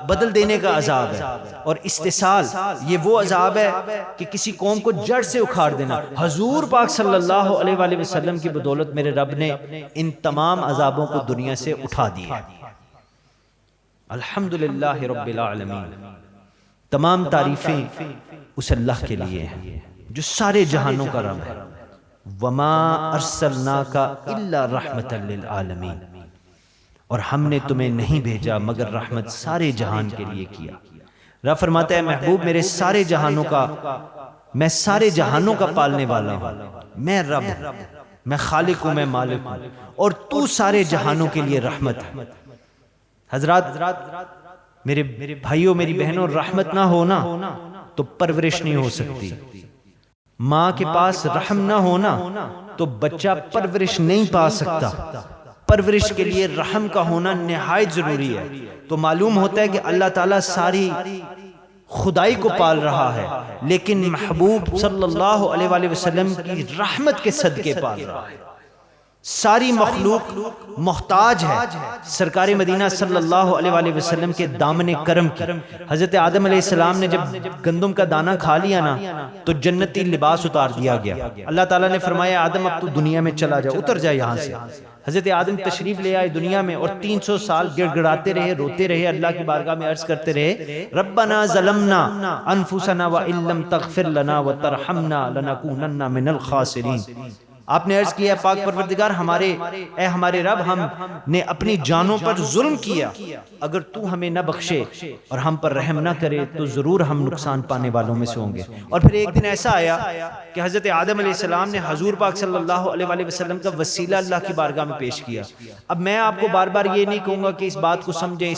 بدل دینے کا عذاب ہے، اور استحصال یہ وہ عذاب ہے کہ کسی قوم کو جڑ سے اکھاڑ دینا. حضور پاک صلی اللہ علیہ وآلہ وسلم کی بدولت میرے رب نے ان تمام عذابوں کو دنیا سے اٹھا دیا. الحمدللہ رب العالمین. تمام تعریفیں اس اللہ کے لیے ہیں جو سارے جہانوں کا رب ہے. وما ارسلناک الا رحمتا للعالمین، اور ہم نے تمہیں نہیں بھیجا مگر رحمت سارے جہان کے لیے کیا. رب فرماتا ہے محبوب میرے سارے جہانوں کا، میں سارے جہانوں کا پالنے والا ہوں، میں رب ہوں، میں خالق ہوں، میں مالک ہوں، اور تو سارے جہانوں کے لیے رحمت ہے. حضرات میرے بھائیوں میری بہنوں، رحمت نہ ہونا تو پرورش نہیں ہو سکتی. ماں کے پاس رحم نہ ہونا تو بچہ پرورش نہیں پا سکتا. پرورش کے لیے رحم کا ہونا نہایت ضروری ہے. تو معلوم ہوتا ہے کہ اللہ تعالیٰ ساری خدائی کو پال رہا ہے، لیکن محبوب صلی اللہ علیہ وآلہ وسلم کی رحمت کے صدقے پال رہا ہے. ساری مخلوق محتاج ہے سرکار مدینہ صلی اللہ علیہ وآلہ وسلم کے دامن کرم کی. حضرت آدم علیہ السلام نے جب گندم کا دانہ کھا لیا نا تو جنتی لباس اتار دیا گیا. اللہ تعالیٰ نے فرمایا آدم اب تو دنیا میں چلا جا، اتر جا یہاں سے. حضرت آدم تشریف لے آئے دنیا میں، اور 300 سال گڑ گڑاتے رہے، روتے رہے، اللہ کی بارگاہ میں عرض کرتے رہے ربنا ظلمنا انفسنا وان لم تغفر لنا وترحمنا لنکونن من الخاسرین. آپ نے عرض کیا پاک پروردگار ہمارے رب، ہم نے اپنی جانوں پر ظلم کیا، اگر تو ہمیں نہ بخشے اور ہم پر رحم نہ کرے تو ضرور ہم نقصان پانے والوں میں سے ہوں گے. اور پھر ایک دن ایسا آیا کہ حضرت آدم علیہ السلام نے حضور پاک صلی اللہ علیہ وآلہ وسلم کا وسیلہ اللہ کی بارگاہ میں پیش کیا. اب میں آپ کو بار بار یہ نہیں کہوں گا کہ اس بات کو سمجھیں،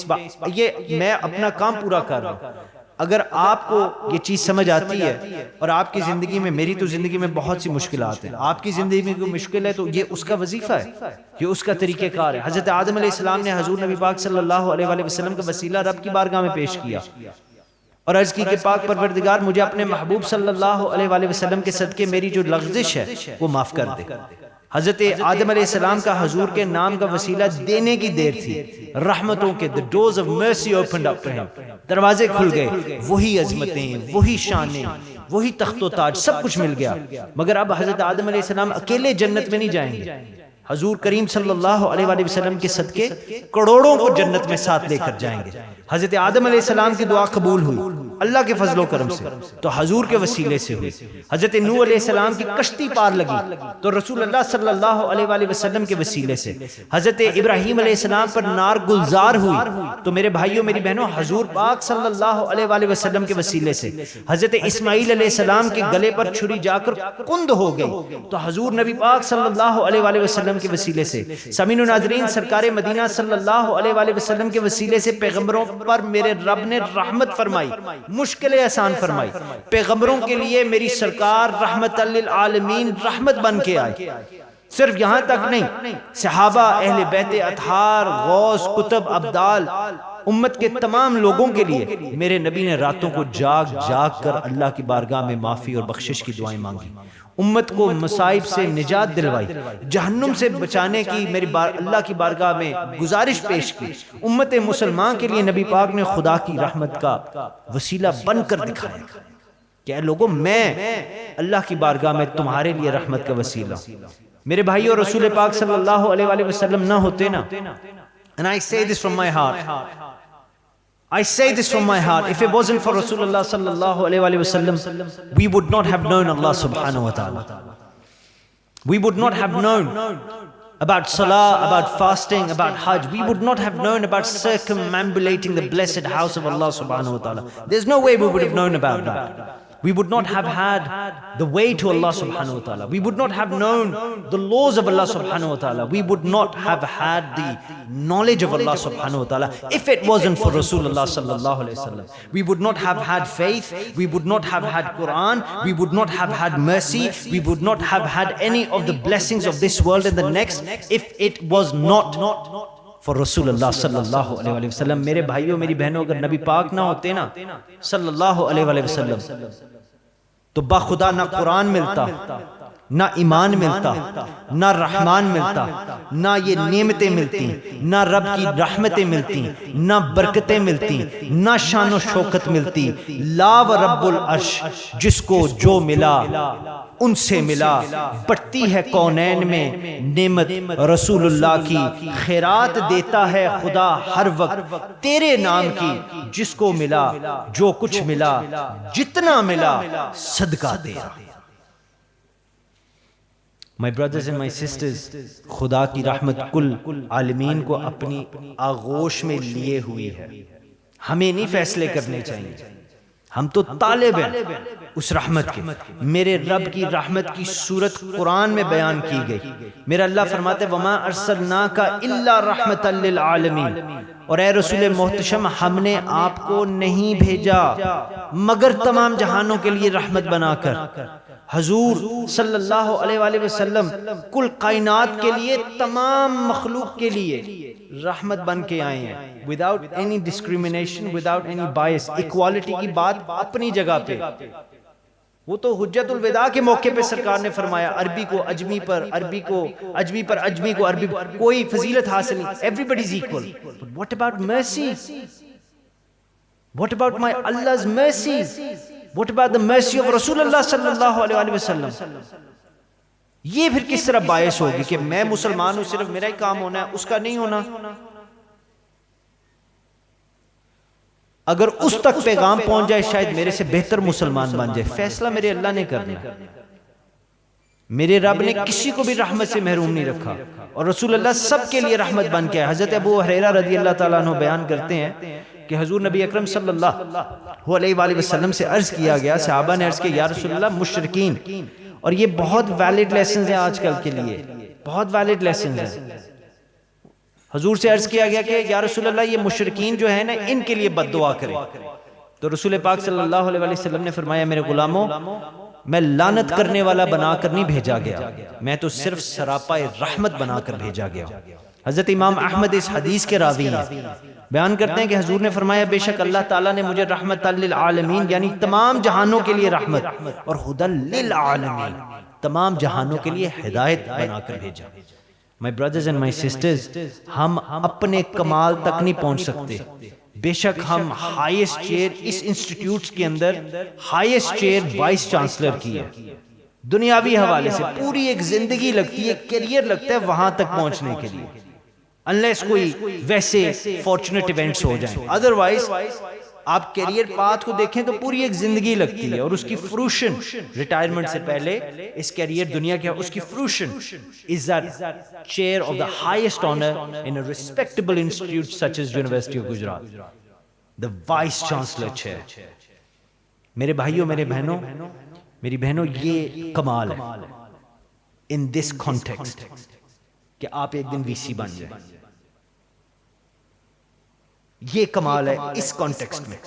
یہ میں اپنا کام پورا کر رہا ہوں. اگر آپ کو یہ چیز سمجھ آتی ہے اور آپ کی زندگی میں، میری تو زندگی میں بہت سی مشکلات ہیں، آپ کی زندگی میں کوئی مشکل ہے تو یہ اس کا وظیفہ ہے، یہ اس کا طریقہ کار ہے. حضرت آدم علیہ السلام نے حضور نبی پاک صلی اللہ علیہ وآلہ وسلم کا وسیلہ رب کی بارگاہ میں پیش کیا اور عرض کی کہ پاک پروردگار مجھے اپنے محبوب صلی اللہ علیہ وآلہ وسلم کے صدقے میری جو لغزش ہے وہ معاف کر دے. حضرت آدم علیہ السلام کا حضور کے نام کا وسیلہ دینے کی دیر تھی. رحمتوں کے the doors of mercy opened up to him. دروازے کھل گئے، وہی عظمتیں، وہی شانیں، وہی تخت و تاج، سب کچھ مل گیا. مگر اب حضرت آدم علیہ السلام اکیلے جنت میں نہیں جائیں گے. حضور کریم صلی اللہ علیہ وآلہ وسلم کے صدقے کروڑوں کو جنت میں ساتھ لے کر جائیں گے. حضرت آدم علیہ السلام کی دعا قبول ہوئی اللہ کے فضل و کرم سے تو حضور کے وسیلے سے ہوئی. حضرت نوح علیہ السلام کی کشتی پار لگی تو رسول اللہ صلی اللہ علیہ وآلہ وسلم کے وسیلے سے. حضرت ابراہیم علیہ السلام پر نار گلزار ہوئی تو میرے بھائیوں میری بہنوں حضور پاک صلی اللہ علیہ وآلہ وسلم کے وسیلے سے. حضرت اسماعیل علیہ السلام کے گلے پر چھری جا کر کند ہو گئی تو حضور نبی پاک صلی اللہ علیہ وآلہ وسلم کے وسیلے سے. سامعین و ناظرین، سرکار مدینہ صلی اللہ علیہ وآلہ وسلم کے وسیلے سے پیغمبروں پر میرے رب نے رحمت فرمائی، مشکلیں آسان فرمائی. پیغمبروں کے لیے میری سرکار رحمت للعالمین رحمت بن کے آئی. صرف یہاں تک نہیں، صحابہ، اہل بیت اطہار، غوث، کتب، ابدال، امت کے تمام لوگوں کے لیے میرے نبی نے راتوں کو جاگ جاگ کر اللہ کی بارگاہ میں معافی اور بخشش کی دعائیں مانگی. امت کو مصائب سے نجات دلوائی، جہنم سے بچانے کی میری اللہ کی بارگاہ میں گزارش پیش کی. امت مسلمان کے لیے نبی پاک نے خدا کی رحمت کا وسیلہ بن کر دکھایا کہ اے لوگوں، میں اللہ کی بارگاہ میں تمہارے لیے رحمت کا وسیلہ. میرے بھائیو، رسول پاک صلی اللہ علیہ وآلہ وسلم نہ ہوتے نا، and I say this from my heart, I say this from my heart, if it wasn't for Rasulullah sallallahu alayhi wa sallam, we would not have known Allah subhanahu wa ta'ala. We would not have known about salah, about fasting, about hajj. We would not have known about circumambulating the blessed house of Allah subhanahu wa ta'ala. There's no way we would have known about that. We would not have had the way to Allah subhanahu wa ta'ala. We would not have known the laws of Allah subhanahu wa ta'ala. We would not have had the knowledge of Allah subhanahu wa ta'ala if it wasn't for Rasulullah sallallahu alayhi wa sallam. We would not have had faith. We would not have had Quran. We would not have had mercy. We would not have had any of the blessings of this world and the next if it was not for Rasulullah sallallahu alayhi wa sallam. میرے بھائیوں میری بہنوں اگر نبی پاک نہ ہوتے نا صلی اللہ علیہ وسلم تو باخدا نہ قرآن ملتا، نہ ایمان ملتا، نہ رحمان ملتا، نہ یہ نعمتیں ملتی، نہ رب کی رحمتیں ملتی، نہ برکتیں ملتی، نہ شان و شوکت ملتی. لا و رب العرش جس کو جو ملا ان سے ملا. بڑھتی ہے کونین میں نعمت رسول اللہ کی، خیرات دیتا ہے خدا ہر وقت تیرے نام کی. جس کو ملا جو کچھ ملا جتنا ملا صدقہ تیرا. My brothers and my sisters, خدا کی رحمت کل عالمین کو اپنی آغوش میں لیے ہوئی ہے. ہمیں نہیں فیصلے کرنے چاہیے، ہم تو طالب ہیں اس رحمت کے. میرے رب کی رحمت کی صورت قرآن میں بیان کی گئی. میرا اللہ فرماتے وما ارسلناک الا رحمت للعالمین. اور اے رسول محتشم ہم نے آپ کو نہیں بھیجا مگر تمام جہانوں کے لیے رحمت بنا کر. حضور صلی اللہ علیہ وآلہ وسلم کل کائنات کے لیے تمام مخلوق کے لیے رحمت بن کے آئے ہیں. without any discrimination, without any bias. equality کی بات اپنی جگہ پہ. وہ تو حجت الوداع کے موقع پہ سرکار نے فرمایا عربی کو اجمی پر، عربی کو اجمی پر، اجمی کو عربی پر کوئی فضیلت حاصل نہیں. everybody is equal. But what about mercy? What about my Allah's mercies? What about the mercy of Rasulullah sallallahu alayhi wa sallam? یہ پھر کس طرح باعث ہوگی کہ میں مسلمان ہوں صرف میرا ہی کام ہونا ہے اس کا نہیں ہونا؟ اگر اس تک پیغام پہنچ جائے شاید میرے سے بہتر مسلمان بن جائے. فیصلہ میرے اللہ نے کرنا. میرے رب نے کسی کو بھی رحمت سے محروم نہیں رکھا اور رسول اللہ سب کے لیے رحمت بن کے آئے. حضرت ابو ہریرہ رضی اللہ تعالیٰ عنہ بیان کرتے ہیں کہ حضور نبی اکرم صلی اللہ علیہ وآلہ وسلم سے عرض کیا گیا، صحابہ نے عرض کیا یا رسول اللہ مشرکین. اور یہ بہت ویلڈ لیسنز ہیں آج کل کے لیے، بہت ویلڈ لیسنز ہیں. حضور سے عرض کیا گیا کہ یا رسول اللہ یہ مشرکین جو ہیں نا ان کے لیے بد دعا کریں. تو رسول پاک صلی اللہ علیہ وسلم نے فرمایا میرے غلاموں میں لعنت کرنے والا بنا کر نہیں بھیجا گیا، میں تو صرف سراپا رحمت بنا کر بھیجا گیا. حضرت امام احمد اس حدیث کے راوی ہیں، بیان کرتے ہیں کہ حضور نے فرمایا بے شک اللہ تعالیٰ نے مجھے رحمت للعالمین یعنی تمام جہانوں کے لیے رحمت اور ہدی للعالمین تمام جہانوں کے لیے ہدایت بنا کر بھیجا. My brothers and my sisters, ہم اپنے کمال تک نہیں پہنچ سکتے. بے شک ہم ہائیسٹ چیئر اس انسٹیٹیوٹس کے اندر ہائیسٹ چیئر وائس چانسلر کی ہے. دنیاوی حوالے سے پوری ایک زندگی لگتی ہے، کیریئر لگتا ہے وہاں تک پہنچنے کے لیے، unless کوئی ویسے فارچونیٹ ایونٹس ہو جائیں. ادروائز آپ کیریئر پاتھ کو دیکھیں تو پوری ایک زندگی لگتی ہے اور اس کی فروشن ریٹائرمنٹ سے پہلے اس کیریئر دنیا کے اس کی فروشن is that chair of the highest honor in a respectable institute such as University of Gujarat, the vice chancellor chair. میرے بھائیوں میرے بہنوں میری بہنوں یہ کمال ہے in this context کہ آپ ایک دن وی سی بن جائیں. یہ کمال ہے اس کانٹیکسٹ میں.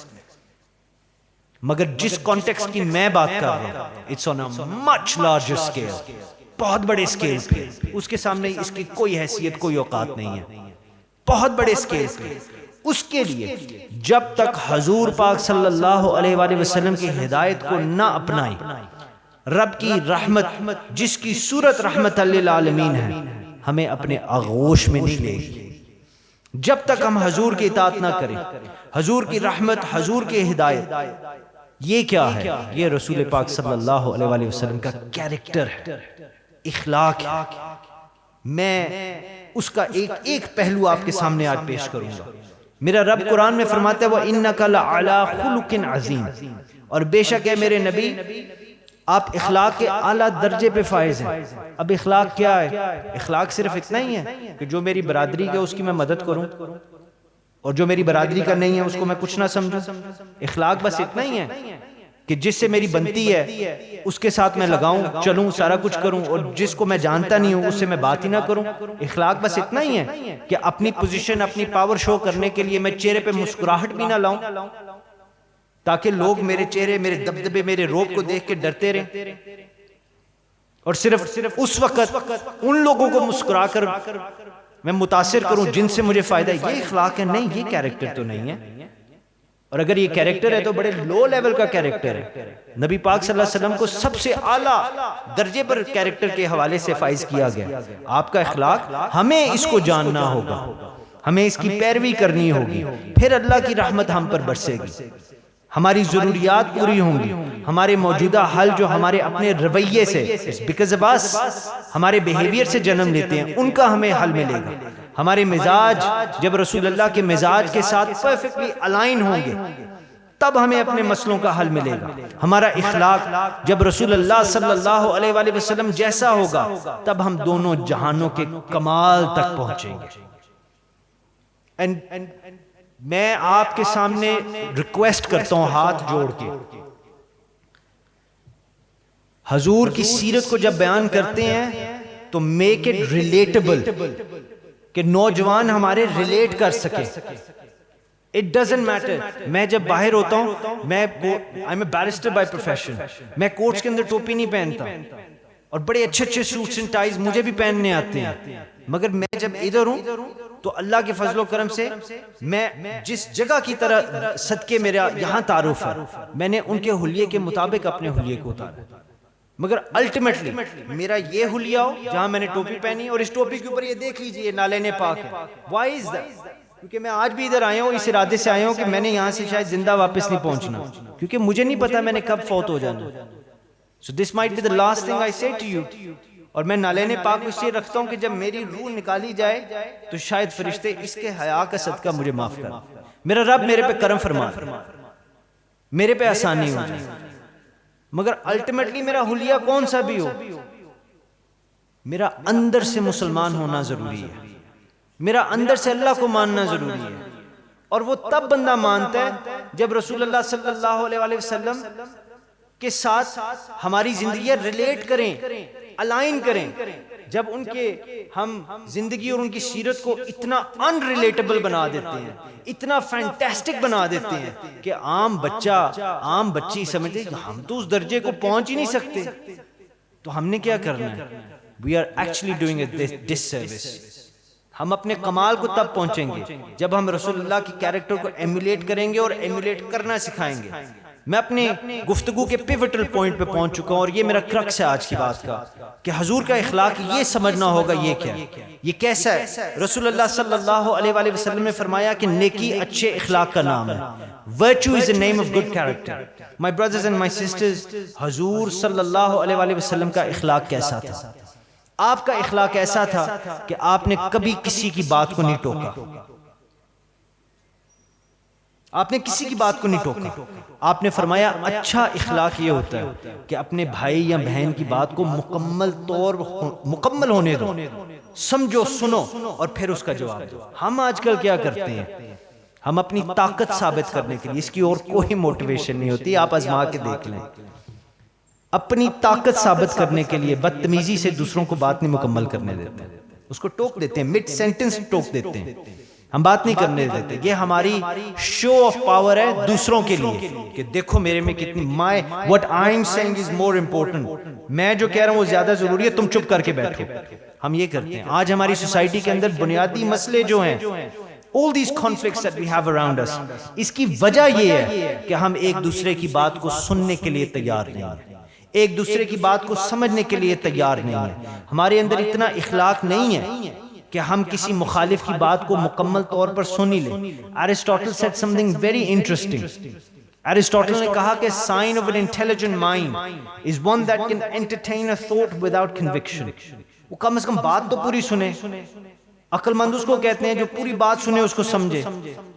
مگر جس کانٹیکسٹ کی میں بات کر رہا ہوں it's on a much larger scale, بہت بڑے اسکیل پہ. اس کے سامنے اس کی کوئی حیثیت کوئی اوقات نہیں ہے. بہت بڑے اسکیل پہ اس کے لیے جب تک حضور پاک صلی اللہ علیہ وآلہ وسلم کی ہدایت کو نہ اپنائیں، رب کی رحمت جس کی صورت رحمت للعالمین ہے ہمیں اپنے آغوش میں نہیں لے گی. جب تک ہم حضور کی اطاعت نہ کریں، حضور کی رحمت، حضور کی ہدایت. یہ کیا ہے؟ یہ رسول پاک صلی اللہ علیہ وآلہ وسلم کا کیریکٹر ہے، اخلاق ہے. میں اس کا ایک پہلو آپ کے سامنے آج پیش کروں گا. میرا رب قرآن میں فرماتا ہے وَإِنَّكَ لَعَلَىٰ خُلُقٍ عَظِيمٍ، اور بے شک ہے میرے نبی آپ اخلاق کے اعلیٰ درجے پہ فائز ہیں. اب اخلاق کیا ہے؟ اخلاق صرف اتنا ہی ہے کہ جو میری برادری کا اس کی میں مدد کروں اور جو میری برادری کا نہیں ہے اس کو میں کچھ نہ سمجھوں. اخلاق بس اتنا ہی ہے کہ جس سے میری بنتی ہے اس کے ساتھ میں لگاؤں، چلوں، سارا کچھ کروں، اور جس کو میں جانتا نہیں ہوں اس سے میں بات ہی نہ کروں. اخلاق بس اتنا ہی ہے کہ اپنی پوزیشن، اپنی پاور شو کرنے کے لیے میں چہرے پہ مسکراہٹ بھی نہ لاؤں تاکہ لوگ میرے چہرے، میرے دبدبے، میرے روب کو دیکھ کے ڈرتے رہیں، اور صرف اس وقت ان لوگوں کو مسکرا کر میں متاثر کروں جن سے مجھے فائدہ ہے. یہ اخلاق ہے؟ نہیں، یہ کیریکٹر تو نہیں ہے. اور اگر یہ کیریکٹر ہے تو بڑے لو لیول کا کیریکٹر ہے. نبی پاک صلی اللہ علیہ وسلم کو سب سے اعلیٰ درجے پر کیریکٹر کے حوالے سے فائز کیا گیا. آپ کا اخلاق، ہمیں اس کو جاننا ہوگا، ہمیں اس کی پیروی کرنی ہوگی، پھر اللہ کی رحمت ہم پر برسے گی، ہماری ضروریات پوری ہوں گی. ہمارے موجودہ حل جو ہمارے اپنے رویے سے، بیکاز آف اس، ہمارے بیہیویئر سے جنم لیتے ہیں، ان کا ہمیں حل ملے گا. ہمارے مزاج جب رسول اللہ کے مزاج کے ساتھ پرفیکٹلی الائن ہوں گے تب ہمیں اپنے مسئلوں کا حل ملے گا. ہمارا اخلاق جب رسول اللہ صلی اللہ علیہ وآلہ وسلم جیسا ہوگا تب ہم دونوں جہانوں کے کمال تک پہنچیں گے. میں آپ کے سامنے ریکویسٹ کرتا ہوں ہاتھ جوڑ کے، حضور کی سیرت کو جب بیان کرتے ہیں تو میک اٹ ریلیٹیبل، کہ نوجوان ہمارے ریلیٹ کر سکے. It doesn't matter. میں جب باہر ہوتا ہوں، میں I'm a barrister by profession، میں کوٹس کے اندر ٹوپی نہیں پہنتا، اور بڑے اچھے اچھے سوٹس اینڈ ٹائز مجھے بھی پہننے آتے ہیں، مگر میں جب ادھر ہوں تو اللہ کے فضل و کرم سے میں جس جگہ کی طرح صدقے میرا یہاں تعارف ہے، میں نے ان کے حلیے کے مطابق اپنے حلیے کو اتارا. مگر الٹیمیٹلی میرا یہ حلیہ ہو جہاں میں نے ٹوپی پہنی، اور اس ٹوپی کے اوپر یہ دیکھ لیجئے نالین پاک ہے. Why is that؟ کیونکہ میں آج بھی ادھر آیا ہوں اس ارادے سے آیا ہوں کہ میں نے یہاں سے شاید زندہ واپس نہیں پہنچنا، کیونکہ مجھے نہیں پتا میں نے کب فوت ہو جانا. So this might be the last thing I say to you. اور میں نالین پاک اس لیے رکھتا ہوں کہ جب میری روح نکالی جائے تو شاید فرشتے اس کے حیا کا صدقہ مجھے معاف کر، میرا رب میرے پہ کرم فرما، میرے پہ آسانی ہو جائے. مگر الٹیمیٹلی میرا حلیہ کون سا بھی ہو، میرا اندر سے مسلمان ہونا ضروری ہے، میرا اندر سے اللہ کو ماننا ضروری ہے. اور وہ تب بندہ مانتا ہے جب رسول اللہ صلی اللہ علیہ وآلہ وسلم کے ساتھ ہماری زندگیاں ریلیٹ کریں، الائن کریں. جب ان کے ہم زندگی اور ان کی سیرت کو اتنا ان ریلیٹیبل بنا دیتے ہیں، اتنا فینٹیسٹک بنا دیتے ہیں کہ عام بچہ، عام بچی سمجھتے ہیں کہ ہم تو اس درجے کو پہنچ ہی نہیں سکتے، تو ہم نے کیا کرنا ہے؟ We are actually doing a disservice. ہم اپنے کمال کو تب پہنچیں گے جب ہم رسول اللہ کی کیریکٹر کو ایمولیٹ کریں گے اور ایمولیٹ کرنا سکھائیں گے. میں اپنے گفتگو کے پیوٹل پوائنٹ پہ پہنچ چکا ہوں، اور یہ میرا کرکس ہے آج کی بات کا، کہ حضور کا اخلاق یہ سمجھنا ہوگا یہ کیا، یہ کیسا ہے. رسول اللہ صلی اللہ علیہ وآلہ وسلم نے فرمایا کہ نیکی اچھے اخلاق کا نام ہے. Virtue is the name of good character. My brothers and my sisters، حضور صلی اللہ علیہ وآلہ وسلم کا اخلاق کیسا تھا؟ آپ کا اخلاق ایسا تھا کہ آپ نے کبھی کسی کی بات کو نہیں ٹوکا، آپ نے کسی کی بات کو نہیں ٹوکا. آپ نے فرمایا اچھا اخلاق یہ ہوتا ہے کہ اپنے بھائی یا بہن کی بات کو مکمل ہونے دو، سمجھو، سنو، اور پھر اس کا جواب دو. ہم آج کل کیا کرتے ہیں؟ ہم اپنی طاقت ثابت کرنے کے لیے، اس کی اور کوئی موٹیویشن نہیں ہوتی، آپ آزما کے دیکھ لیں، اپنی طاقت ثابت کرنے کے لیے بدتمیزی سے دوسروں کو بات نہیں مکمل کرنے دیتے، اس کو ٹوک دیتے ہیں، مڈ سینٹنس ٹوک دیتے ہیں، ہم بات نہیں کرنے دیتے. یہ ہماری شو آف پاور ہے دوسروں کے لیے کہ دیکھو میرے میں کتنی، what I'm saying is more important، میں جو کہہ رہا ہوں وہ زیادہ ضروری ہے، تم چپ کر کے بیٹھو. ہم یہ کرتے ہیں. آج ہماری سوسائٹی کے اندر بنیادی مسئلے جو ہیں، all these conflicts that we have around us، اس کی وجہ یہ ہے کہ ہم ایک دوسرے کی بات کو سننے کے لیے تیار نہیں ہیں، ایک دوسرے کی بات کو سمجھنے کے لیے تیار نہیں ہیں. ہمارے اندر اتنا اخلاق نہیں ہے کہ ہم کسی مخالف کی بات کو مکمل طور پر سن ہی لیں. Aristotle said something very interesting. Aristotle نے کہا کہ sign of an intelligent mind is one that can entertain a thought without conviction. وہ کم از کم بات تو پوری سنے. عقل مند اس کو کہتے ہیں جو پوری بات سنے اس کو سمجھے.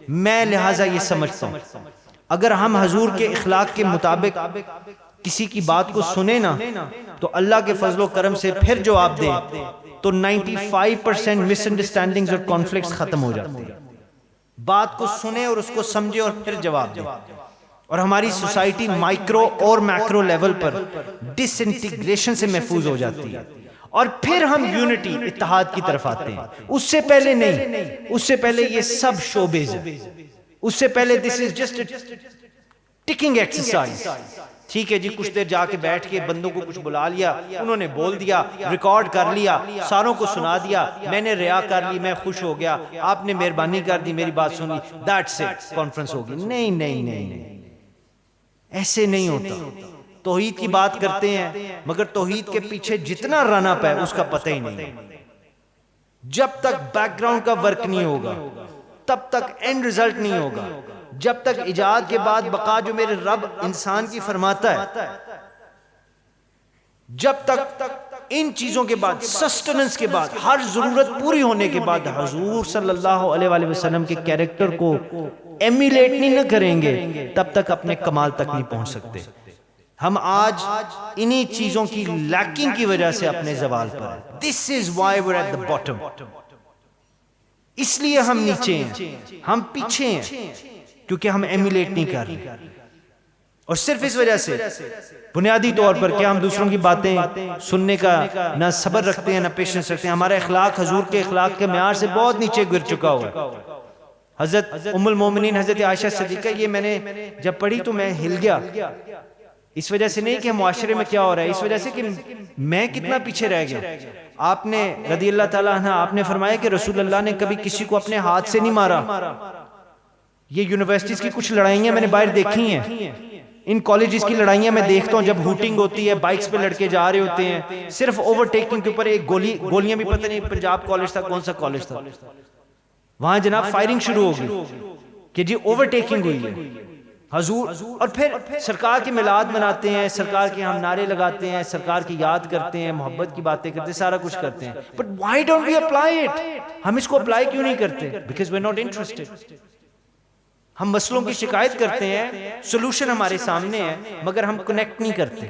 میں لہٰذا یہ سمجھتا ہوں اگر ہم حضور کے اخلاق کے مطابق کسی کی بات کو سنے نا تو اللہ کے فضل و کرم سے پھر جواب دیں تو 95% مس انڈرسٹینڈنگز اور کانفلکٹس ختم ہو جاتے ہیں. بات کو سنیں اور اس کو سمجھیں اور پھر جواب دیں. اور ہماری سوسائٹی مائکرو اور میکرو لیول پر ڈس انٹیگریشن سے محفوظ ہو جاتی ہے اور پھر ہم یونٹی اتحاد کی طرف آتے ہیں. اس سے پہلے نہیں, اس سے پہلے یہ سب شوبز ہے, اس سے پہلے دس از جسٹ ٹکنگ ایکسرسائز. ٹھیک ہے جی, کچھ دیر جا کے بیٹھ کے بندوں کو کچھ بلا لیا, انہوں نے بول دیا, ریکارڈ کر لیا, ساروں کو سنا دیا, میں نے ریا کر لی, میں خوش ہو گیا, آپ نے مہربانی کر دی, میری بات سن لی, دیٹس اٹ, کانفرنس ہوگی. نہیں نہیں نہیں, ایسے نہیں ہوتا. توحید کی بات کرتے ہیں مگر توحید کے پیچھے جتنا رن اپ ہے اس کا پتہ ہی نہیں. جب تک بیک گراؤنڈ کا ورک نہیں ہوگا تب تک اینڈ ریزلٹ نہیں ہوگا. جب تک ایجاد کے بعد بقا جو میرے رب انسان کی فرماتا ہے, جب تک ان چیزوں کے بعد سسٹننس کے بعد ہر ضرورت پوری ہونے کے بعد حضور صلی اللہ علیہ وآلہ وسلم کے کیریکٹر کو ایمیلیٹ نہیں نہ کریں گے تب تک اپنے کمال تک نہیں پہنچ سکتے. ہم آج انہی چیزوں کی لیکنگ کی وجہ سے اپنے زوال پر ہیں. This is why we're at the bottom. اس لیے ہم نیچے ہیں, ہم پیچھے ہیں کیونکہ ہم ایمیلیٹ نہیں کر رہے. اور صرف اس وجہ سے بنیادی طور پر کیا ہم دوسروں کی باتیں سننے کا نہ صبر رکھتے ہیں نہ پیشنس رکھتے ہیں. ہمارا اخلاق حضور کے اخلاق کے معیار سے بہت نیچے گر چکا ہوا. حضرت ام المومنین حضرت عائشہ صدیقہ, یہ میں نے جب پڑھی تو میں ہل گیا. اس وجہ سے نہیں کہ معاشرے میں کیا ہو رہا ہے, اس وجہ سے کہ میں کتنا پیچھے رہ گیا. آپ نے رضی اللہ تعالیٰ عنہ آپ نے فرمایا کہ رسول اللہ نے کبھی کسی کو اپنے ہاتھ سے نہیں مارا. یہ یونیورسٹیز کی کچھ لڑائیاں میں نے باہر دیکھی ہیں, ان کالجز کی لڑائیاں میں دیکھتا ہوں جب ہوٹنگ ہوتی ہے, بائکس پہ لڑکے جا رہے ہوتے ہیں, صرف اوور ٹیکنگ کے اوپر ایک گولیاں بھی پتہ نہیں پنجاب کالج تھا کون سا کالج تھا, وہاں جناب فائرنگ شروع ہو گئی کہ جی اوور ٹیکنگ ہوئی ہے. حضور اور پھر سرکار کی میلاد مناتے ہیں, سرکار کے ہم نعرے لگاتے ہیں, سرکار کی یاد کرتے ہیں, محبت کی باتیں کرتے ہیں, سارا کچھ کرتے ہیں. But why don't we apply it? ہم اس کو اپلائی کیوں نہیں کرتے؟ Because we are not interested. ہم مسئلوں کی شکایت کرتے ہیں, سولوشن ہمارے سامنے ہے مگر ہم کنیکٹ نہیں کرتے.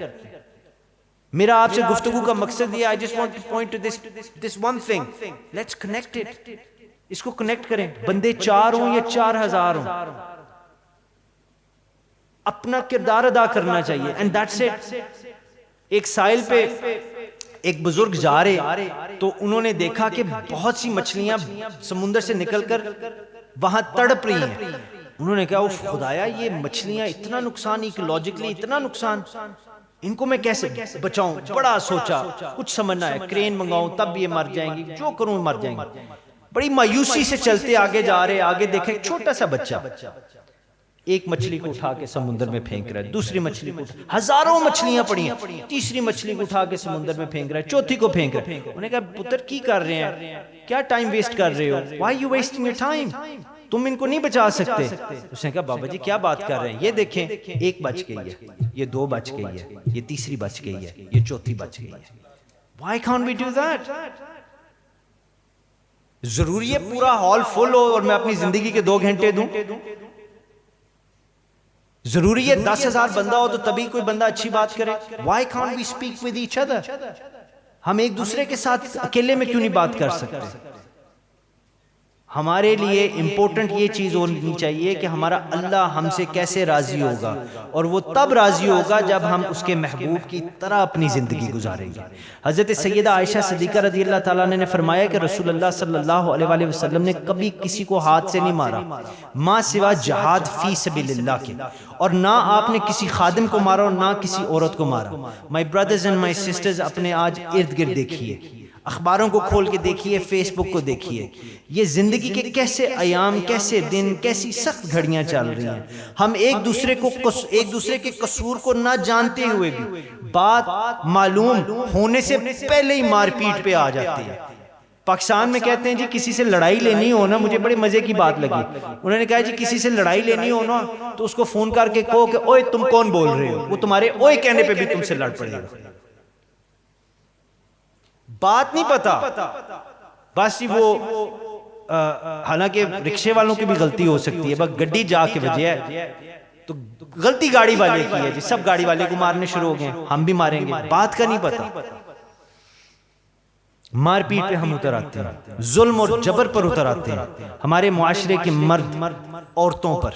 میرا آپ سے گفتگو کا مقصد یہ, I just want to point to this one thing. Let's connect it. اس کو کنیکٹ کریں. بندے 4 ہوں یا 4000 ہوں, اپنا کردار ادا کرنا چاہیے. And that's it. ایک ساحل پہ ایک بزرگ جا رہے تو انہوں نے دیکھا کہ بہت سی مچھلیاں سمندر سے نکل کر وہاں تڑپ رہی ہیں. انہوں نے کہا اوف خدایا, یہ مچھلیاں اتنا نقصان, ایکولوجیکلی اتنا نقصان, ان کو میں کیسے بچاؤں. بڑا سوچا, کچھ سمجھنا ہے, کرین منگاؤں تب یہ مر جائیں گی, جو کروں مر جائیں گی. بڑی مایوسی سے چلتے آگے جا رہے, آگے دیکھیں ایک چھوٹا سا بچہ ایک مچھلی کو اٹھا کے سمندر میں پھینک رہا ہے, دوسری مچھلی کو, ہزاروں مچھلیاں پڑی ہیں, تیسری مچھلی کو اٹھا کے سمندر میں پھینک رہا ہے, چوتھی کو پھینک رہا ہے. انہوں نے کہا پتر کی کر رہے ہیں, کیا ٹائم ویسٹ کر رہے ہو, why you wasting your time, تم ان کو نہیں بچا سکتے. اس نے کہا بابا جی کیا بات کر رہے ہیں, یہ دیکھیں ایک بچ گئی ہے, یہ 2 بچ گئی ہے, یہ تیسری بچ گئی ہے, یہ چوتھی بچ گئی ہے. why can't we do that? ضروری ہے پورا ہال فل ہو اور میں اپنی زندگی کے 2 گھنٹے دوں؟ ضروری ہے 10,000 بندہ ہو تو تبھی کوئی بندہ اچھی بات کرے؟ why can't we speak with each other? ہم ایک دوسرے کے ساتھ اکیلے میں کیوں نہیں بات کر سکتے؟ ہمارے لیے امپورٹنٹ یہ چیز ہونی چاہیے کہ ہمارا اللہ ہم سے کیسے راضی ہوگا, اور وہ تب راضی ہوگا جب ہم اس کے محبوب کی طرح اپنی زندگی گزاریں گے. حضرت سیدہ عائشہ صدیقہ رضی اللہ تعالیٰ عنہ نے فرمایا کہ رسول اللہ صلی اللہ علیہ وآلہ وسلم نے کبھی کسی کو ہاتھ سے نہیں مارا ماں سوا جہاد فی سبیل اللہ کے, اور نہ آپ نے کسی خادم کو مارا اور نہ کسی عورت کو مارا. My brothers and my sisters, اپنے آج ارد گرد دیکھیے, اخباروں کو کھول کے دیکھیے, فیس بک کو دیکھیے, یہ زندگی کے کیسے ایام, کیسے دن, کیسی سخت گھڑیاں چل رہی ہیں. ہم ایک دوسرے کے قصور کو نہ جانتے ہوئے بھی بات معلوم ہونے سے پہلے ہی مار پیٹ پہ آ جاتے ہیں. پاکستان میں کہتے ہیں جی کسی سے لڑائی لینی ہو نا, مجھے بڑے مزے کی بات لگی, انہوں نے کہا جی کسی سے لڑائی لینی ہو نا تو اس کو فون کر کے کہو کہ اوئے تم کون بول رہے ہو, وہ تمہارے اوئے کہنے پہ بھی تم سے لڑ پڑے گا. بات نہیں پتا بس وہ حالانکہ رکشے والوں کی بھی غلطی ہو سکتی ہے, بس گڈی جا کے وجہ ہے, تو غلطی گاڑی والے کی ہے جی، سب گاڑی والے کو مارنے شروع ہو گئے، ہم بھی ماریں گے، بات کا نہیں پتا، مار پیٹ پہ ہم اتر آتے ہیں، ظلم اور جبر پر اتر آتے ہیں، ہمارے معاشرے کے مرد عورتوں پر،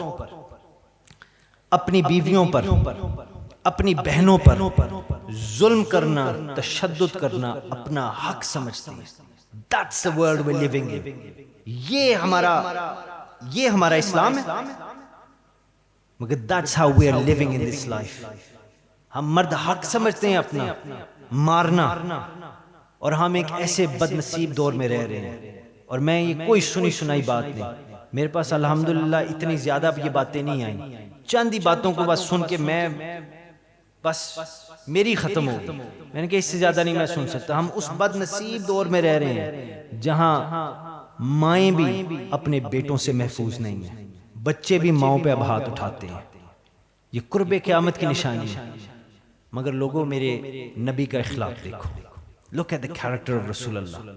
اپنی بیویوں پر، اپنی بہنوں پر ظلم کرنا، تشدد کرنا اپنا حق سمجھتے ہیں. That's the world we're living in. یہ ہمارا اسلام ہے، مگر that's how we are living in this life. ہم مرد حق سمجھتے ہیں اپنا مارنا، اور ہم ایک ایسے بد نصیب دور میں رہ رہے ہیں. اور میں یہ کوئی سنی سنائی بات نہیں، میرے پاس الحمدللہ اتنی زیادہ یہ باتیں نہیں آئیں، چند ہی باتوں کو بس سن کے میں بس میری ختم ہو گئی. میں نے کہا اس سے زیادہ نہیں میں سن سکتا. ہم اس بد نصیب دور میں رہ رہے ہیں جہاں مائیں بھی اپنے بیٹوں سے محفوظ نہیں ہیں، بچے بھی ماؤں پہ اب ہاتھ اٹھاتے ہیں. یہ قرب قیامت کی نشانی ہے. مگر لوگوں میرے نبی کا اخلاق دیکھو. Look at the character of رسول اللہ،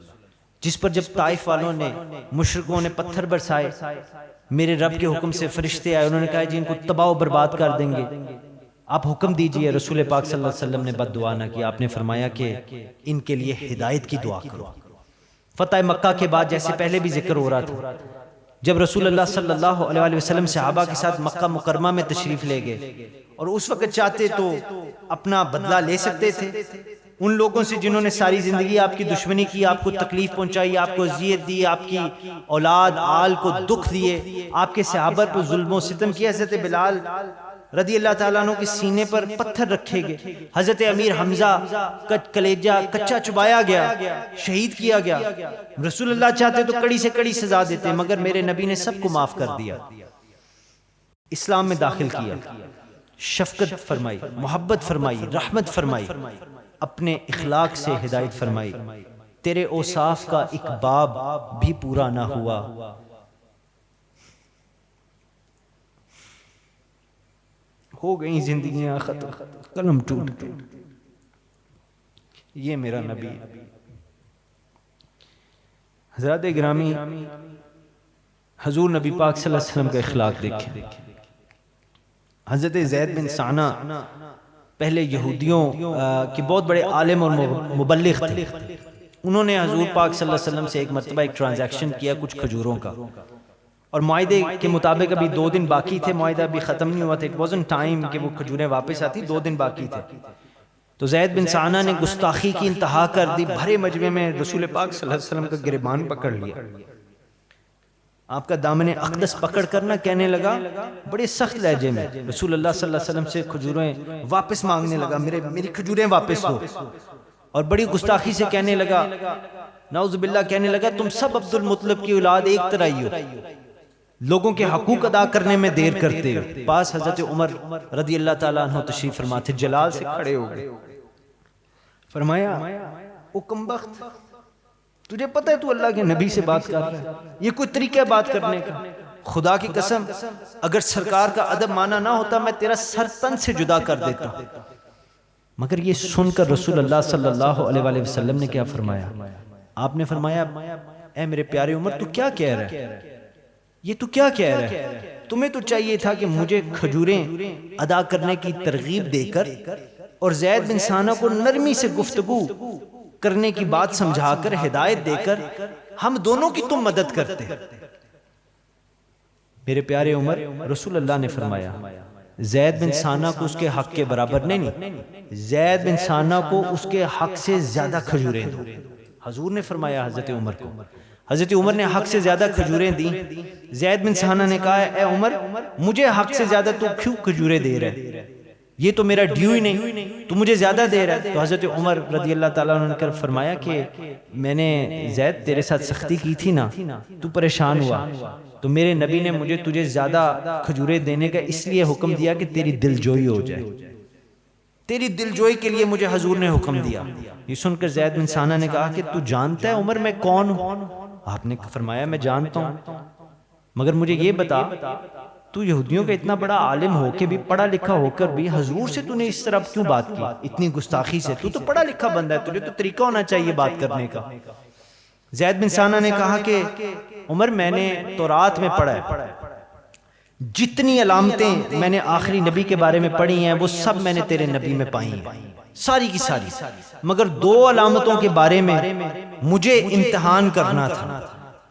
جس پر جب طائف والوں نے، مشرکوں نے پتھر برسائے، میرے رب کے حکم سے فرشتے آئے، انہوں نے کہا جی ان کو تباہ و برباد کر دیں گے، آپ حکم دیجئے. رسول پاک صلی اللہ علیہ وسلم نے بد دعا نہ کی، آپ نے فرمایا کہ ان کے لیے ہدایت کی دعا کرو. فتح مکہ کے بعد جیسے پہلے بھی ذکر ہو رہا تھا، جب رسول اللہ صلی اللہ علیہ وسلم صحابہ کے ساتھ مکہ مکرمہ میں تشریف لے گئے، اور اس وقت چاہتے تو اپنا بدلہ لے سکتے تھے ان لوگوں سے جنہوں نے ساری زندگی آپ کی دشمنی کی، آپ کو تکلیف پہنچائی، آپ کو اذیت دی، آپ کی اولاد آل کو دکھ دیے، آپ کے صحابہ پر ظلم و ستم کیا. حضرت بلال رضی اللہ تعالیٰ عنہ کے سینے پر پتھر رکھے گئے، حضرت امیر حمزہ کلیجہ کچا چبایا گیا، شہید کیا گیا. رسول اللہ چاہتے تو کڑی سے کڑی سزا دیتے، مگر میرے نبی نے سب کو معاف کر دیا، اسلام میں داخل کیا، شفقت فرمائی، محبت فرمائی، رحمت فرمائی، اپنے اخلاق سے ہدایت فرمائی. تیرے اوصاف کا ایک باب بھی پورا نہ ہوا، ہو گئی زندگیاں ختم، قلم ٹوٹ گئی. یہ میرا نبی. حضرات گرامی، حضور نبی پاک صلی اللہ علیہ وسلم کا اخلاق دیکھیں. حضرت زید بن ثانہ پہلے یہودیوں کے بہت بڑے عالم اور مبلغ تھے. انہوں نے حضور پاک صلی اللہ علیہ وسلم سے ایک مرتبہ ایک ٹرانزیکشن کیا کچھ کھجوروں کا، اور معاہدے کے مطابق ابھی 2 دن باقی تھے، معاہدہ ابھی ختم نہیں ہوا تھا. اٹ wasn't ٹائم کہ وہ کھجوریں واپس آتی، 2 دن باقی تھے. تو زید بن ثانہ نے گستاخی کی انتہا کر دی، بھرے مجمع میں رسول پاک صلی اللہ علیہ وسلم کا گریبان پکڑ لیا، آپ کا دامن اقدس پکڑ کرنا کہنے لگا بڑے سخت لہجے میں، رسول اللہ صلی اللہ علیہ وسلم سے کھجوریں واپس مانگنے لگا، میری کھجوریں واپس دو. اور بڑی گستاخی سے کہنے لگا، نعوذ باللہ، کہنے لگا تم سب عبد المطلب کی اولاد ایک طرح ہی ہو، لوگوں کے حقوق ادا کرنے میں دیر کرتے ہو. پاس حضرت عمر رضی اللہ تعالیٰ عنہ تشریف فرما تھے، جلال سے کھڑے ہو گئے، فرمایا او کمبخت، تجھے پتہ ہے تو اللہ کے نبی سے بات کر رہا ہے، یہ کوئی طریقہ ہے بات کرنے کا؟ خدا کی قسم اگر سرکار کا ادب مانا نہ ہوتا میں تیرا سر تن سے جدا کر دیتا. مگر یہ سن کر رسول اللہ صلی اللہ علیہ وسلم نے کیا فرمایا؟ آپ نے فرمایا اے میرے پیارے عمر، تو کیا کہہ رہا ہے؟ یہ تو کیا کہہ رہا ہے؟ تمہیں تو چاہیے تھا کہ مجھے کھجوریں ادا کرنے کی ترغیب دے کر اور زید بن ثانہ کو نرمی سے گفتگو کرنے کی بات سمجھا کر ہدایت دے کر ہم دونوں کی تم مدد کرتے. میرے پیارے عمر، رسول اللہ نے فرمایا زید بن ثانہ کو اس کے حق کے برابر نہیں، زید بن ثانہ کو اس کے حق سے زیادہ کھجوریں دو. حضور نے فرمایا حضرت عمر کو، حضرت عمر نے حق سے زیادہ کھجوریں دیں. زید بن ثانہ نے کہا اے عمر، مجھے حق سے زیادہ تو کیوں کھجوریں دے رہا ہے؟ یہ تو میرا ڈیو ہی نہیں، تو مجھے زیادہ دے رہا ہے. تو حضرت عمر رضی اللہ تعالیٰ عنہ نے فرمایا کہ میں نے زید تیرے ساتھ سختی کی تھی نا، تو پریشان ہوا، تو میرے نبی نے مجھے تجھے زیادہ کھجوریں دینے کا اس لیے حکم دیا کہ تیری دل جوئی ہو جائے، تیری دل جوئی کے لیے مجھے حضور نے حکم دیا. یہ سن کر زید بن ثانہ نے کہا کہ تو جانتا ہے عمر میں کون ہوں؟ آپ نے فرمایا میں جانتا ہوں، مگر مجھے یہ بتا تو یہودیوں کا اتنا بڑا عالم ہو کے بھی، پڑھا لکھا ہو کر بھی حضور سے تو نے اس طرح کیوں بات کی اتنی گستاخی سے؟ تو پڑھا لکھا بندہ ہے، تجھے تو طریقہ ہونا چاہیے بات کرنے کا. زید بن ثانہ نے کہا کہ عمر میں نے تورات میں پڑھا ہے جتنی علامتیں میں نے آخری نبی کے بارے میں پڑھی ہیں وہ سب میں نے تیرے نبی میں پائی ہیں، ساری کی ساری، مگر 2 علامتوں کے بارے میں مجھے امتحان کرنا تھا۔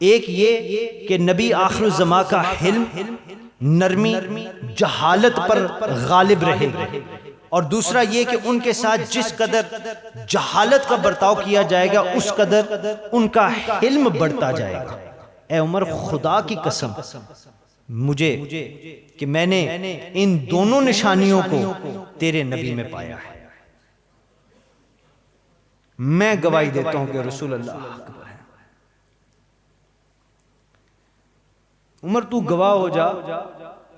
ایک یہ کہ نبی آخر الزمان کا حلم، نرمی، جہالت پر غالب رہے گا، اور دوسرا یہ کہ ان کے ساتھ جس قدر جہالت کا برتاؤ کیا جائے گا اس قدر ان کا حلم بڑھتا جائے گا۔ اے عمر، خدا کی قسم مجھے کہ میں نے ان دونوں نشانیوں کو تیرے نبی میں پایا ہے۔ میں گواہی دیتا ہوں کہ رسول اللہ اکبر ہے۔ عمر تو گواہ ہو جا،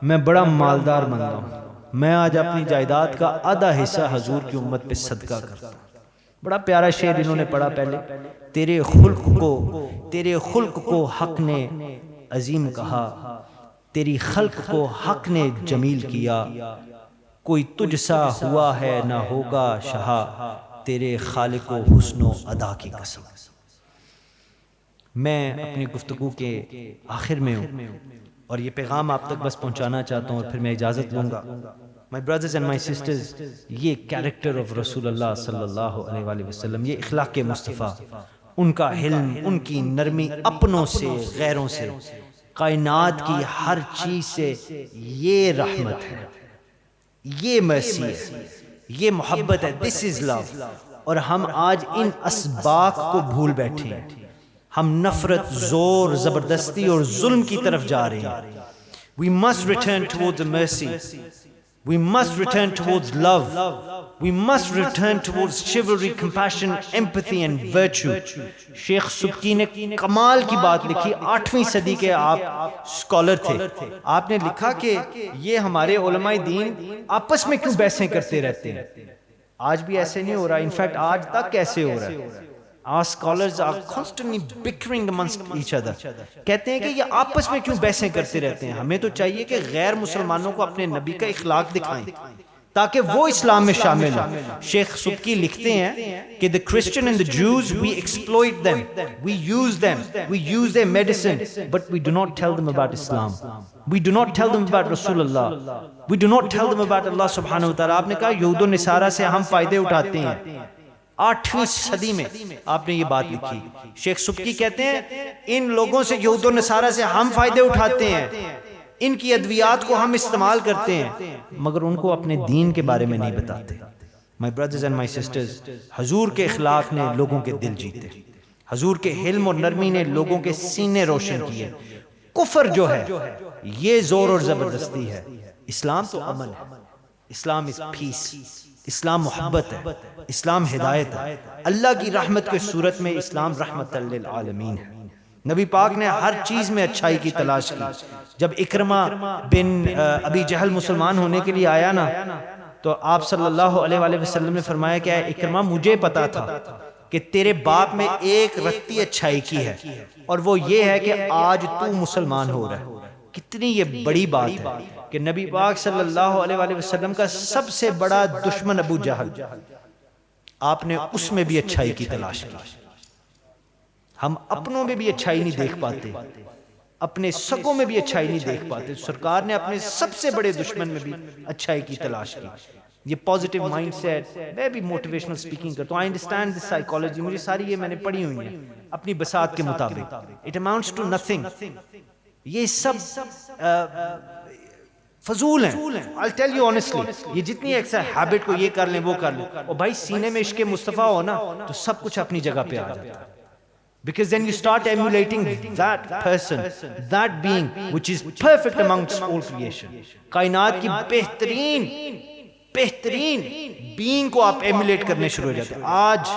میں بڑا مالدار بندہ ہوں، میں آج اپنی جائیداد کا آدھا حصہ حضور کی امت پہ صدقہ کرتا ہوں۔ بڑا پیارا شعر انہوں نے پڑھا پہلے، تیرے خلق کو حق نے عظیم کہا، تیری خلق کو حق نے جمیل کیا، کوئی تجھ سا ہوا ہے نہ ہوگا شہا، تیرے خالق و حسن و ادا کی قسم۔ میں اپنی گفتگو کے آخر میں ہوں اور یہ پیغام آپ تک بس پہنچانا چاہتا ہوں، اور پھر میں اجازت لوں گا۔ My brothers and my sisters، یہ کیریکٹر آف رسول اللہ صلی اللہ علیہ وآلہ وسلم، یہ اخلاق مصطفیٰ، ان کا حلم، ان کی نرمی اپنوں سے، غیروں سے، کائنات کی ہر چیز سے، یہ رحمت ہے، یہ مرسی ہے، یہ محبت ہے، this is love۔ اور ہم آج ان اسباق کو بھول بیٹھے ہیں، ہم نفرت، زور، زبردستی اور ظلم کی طرف جا رہے ہیں۔ We must return towards the mercy، we must return towards love، we must return towards chivalry، compassion، empathy and virtue۔ شیخ سبکی نے کمال کی بات لکھی، 8ویں صدی کے آپ اسکالر تھے، آپ نے لکھا کہ یہ ہمارے علماء دین آپس میں کیوں بحثیں کرتے رہتے ہیں؟ آج بھی ایسے نہیں ہو رہا، انفیکٹ آج تک ایسے ہو رہا ہے۔ Our scholars are constantly bickering amongst each other۔ کہتے ہیں کہ یہ آپس میں کیوں بحثیں کرتے رہتے ہیں؟ ہمیں تو چاہیے کہ غیر مسلمانوں کو اپنے نبی کا اخلاق دکھائیں تاکہ وہ اسلام میں شامل ہوں۔ شیخ سبکی لکھتے ہیں کہ the Christian and the Jews، we exploit them، we use them، we use their medicine، but we do not tell them about Islam، we do not tell them about Rasul Allah، we do not tell them about Allah سبحانہ وتعالی۔ آپ نے کہا یہود و نصارہ سے ہم فائدے اٹھاتے ہیں، 8ویں صدی میں آپ نے یہ بات لکھی۔ شیخ سبکی کہتے ہیں ان لوگوں سے، یہود و نصارہ سے ہم فائدے اٹھاتے ہیں، ان کی ادویات کو ہم استعمال کرتے ہیں، مگر ان کو اپنے دین کے بارے میں نہیں بتاتے۔ My brothers and my sisters، حضور کے اخلاق نے لوگوں کے دل جیتے، حضور کے حلم اور نرمی نے لوگوں کے سینے روشن کیے۔ کفر جو ہے یہ زور اور زبردستی ہے، اسلام تو امن ہے، اسلام is peace، اسلام محبت ہے، اسلام ہدایت ہے، اللہ کی رحمت کے صورت میں اسلام رحمت للعالمین ہے۔ نبی پاک نے ہر چیز میں اچھائی کی تلاش کی۔ جب اکرمہ بن ابی جہل مسلمان ہونے کے لیے آیا نا، تو آپ صلی اللہ علیہ وآلہ وسلم نے فرمایا کہ اے اکرمہ، مجھے پتا تھا کہ تیرے باپ میں ایک رتی اچھائی کی ہے، اور وہ یہ ہے کہ آج تو مسلمان ہو رہا ہے۔ کتنی یہ بڑی بات ہے کہ نبی پاک صلی اللہ علیہ وآلہ وسلم کا سب سے بڑا دشمن ابو جہل، آپ نے اس میں بھی اچھائی کی تلاش کی۔ ہم اپنوں میں بھی اچھائی نہیں دیکھ پاتے، اپنے سگوں میں بھی اچھائی نہیں دیکھ پاتے، سرکار نے اپنے سب سے بڑے دشمن میں بھی اچھائی کی تلاش کی۔ یہ پازیٹیو مائنڈ سیٹ، میں بھی موٹیویشنل سپیکنگ کرتا ہوں، آئی انڈرسٹینڈ دس سائیکالوجی، مجھے ساری یہ میں نے پڑھی ہوئی ہیں اپنی بساط کے مطابق۔ اٹ اماؤنٹس ٹو نتھنگ، یہ سب فضول ہیں۔ I'll tell you honestly، یہ جتنی ایک ہیبٹ کو یہ کر لیں وہ کر لیں، اور بھائی سینے میں عشق مصطفیٰ ہو نا تو سب کچھ اپنی جگہ پہ آ جاتا ہے۔ Because then you start emulating that person، that being which is perfect amongst all creation۔ کائنات کی بہترین being کو آپ ایمولیٹ کرنے شروع ہو جاتے ہیں۔ آج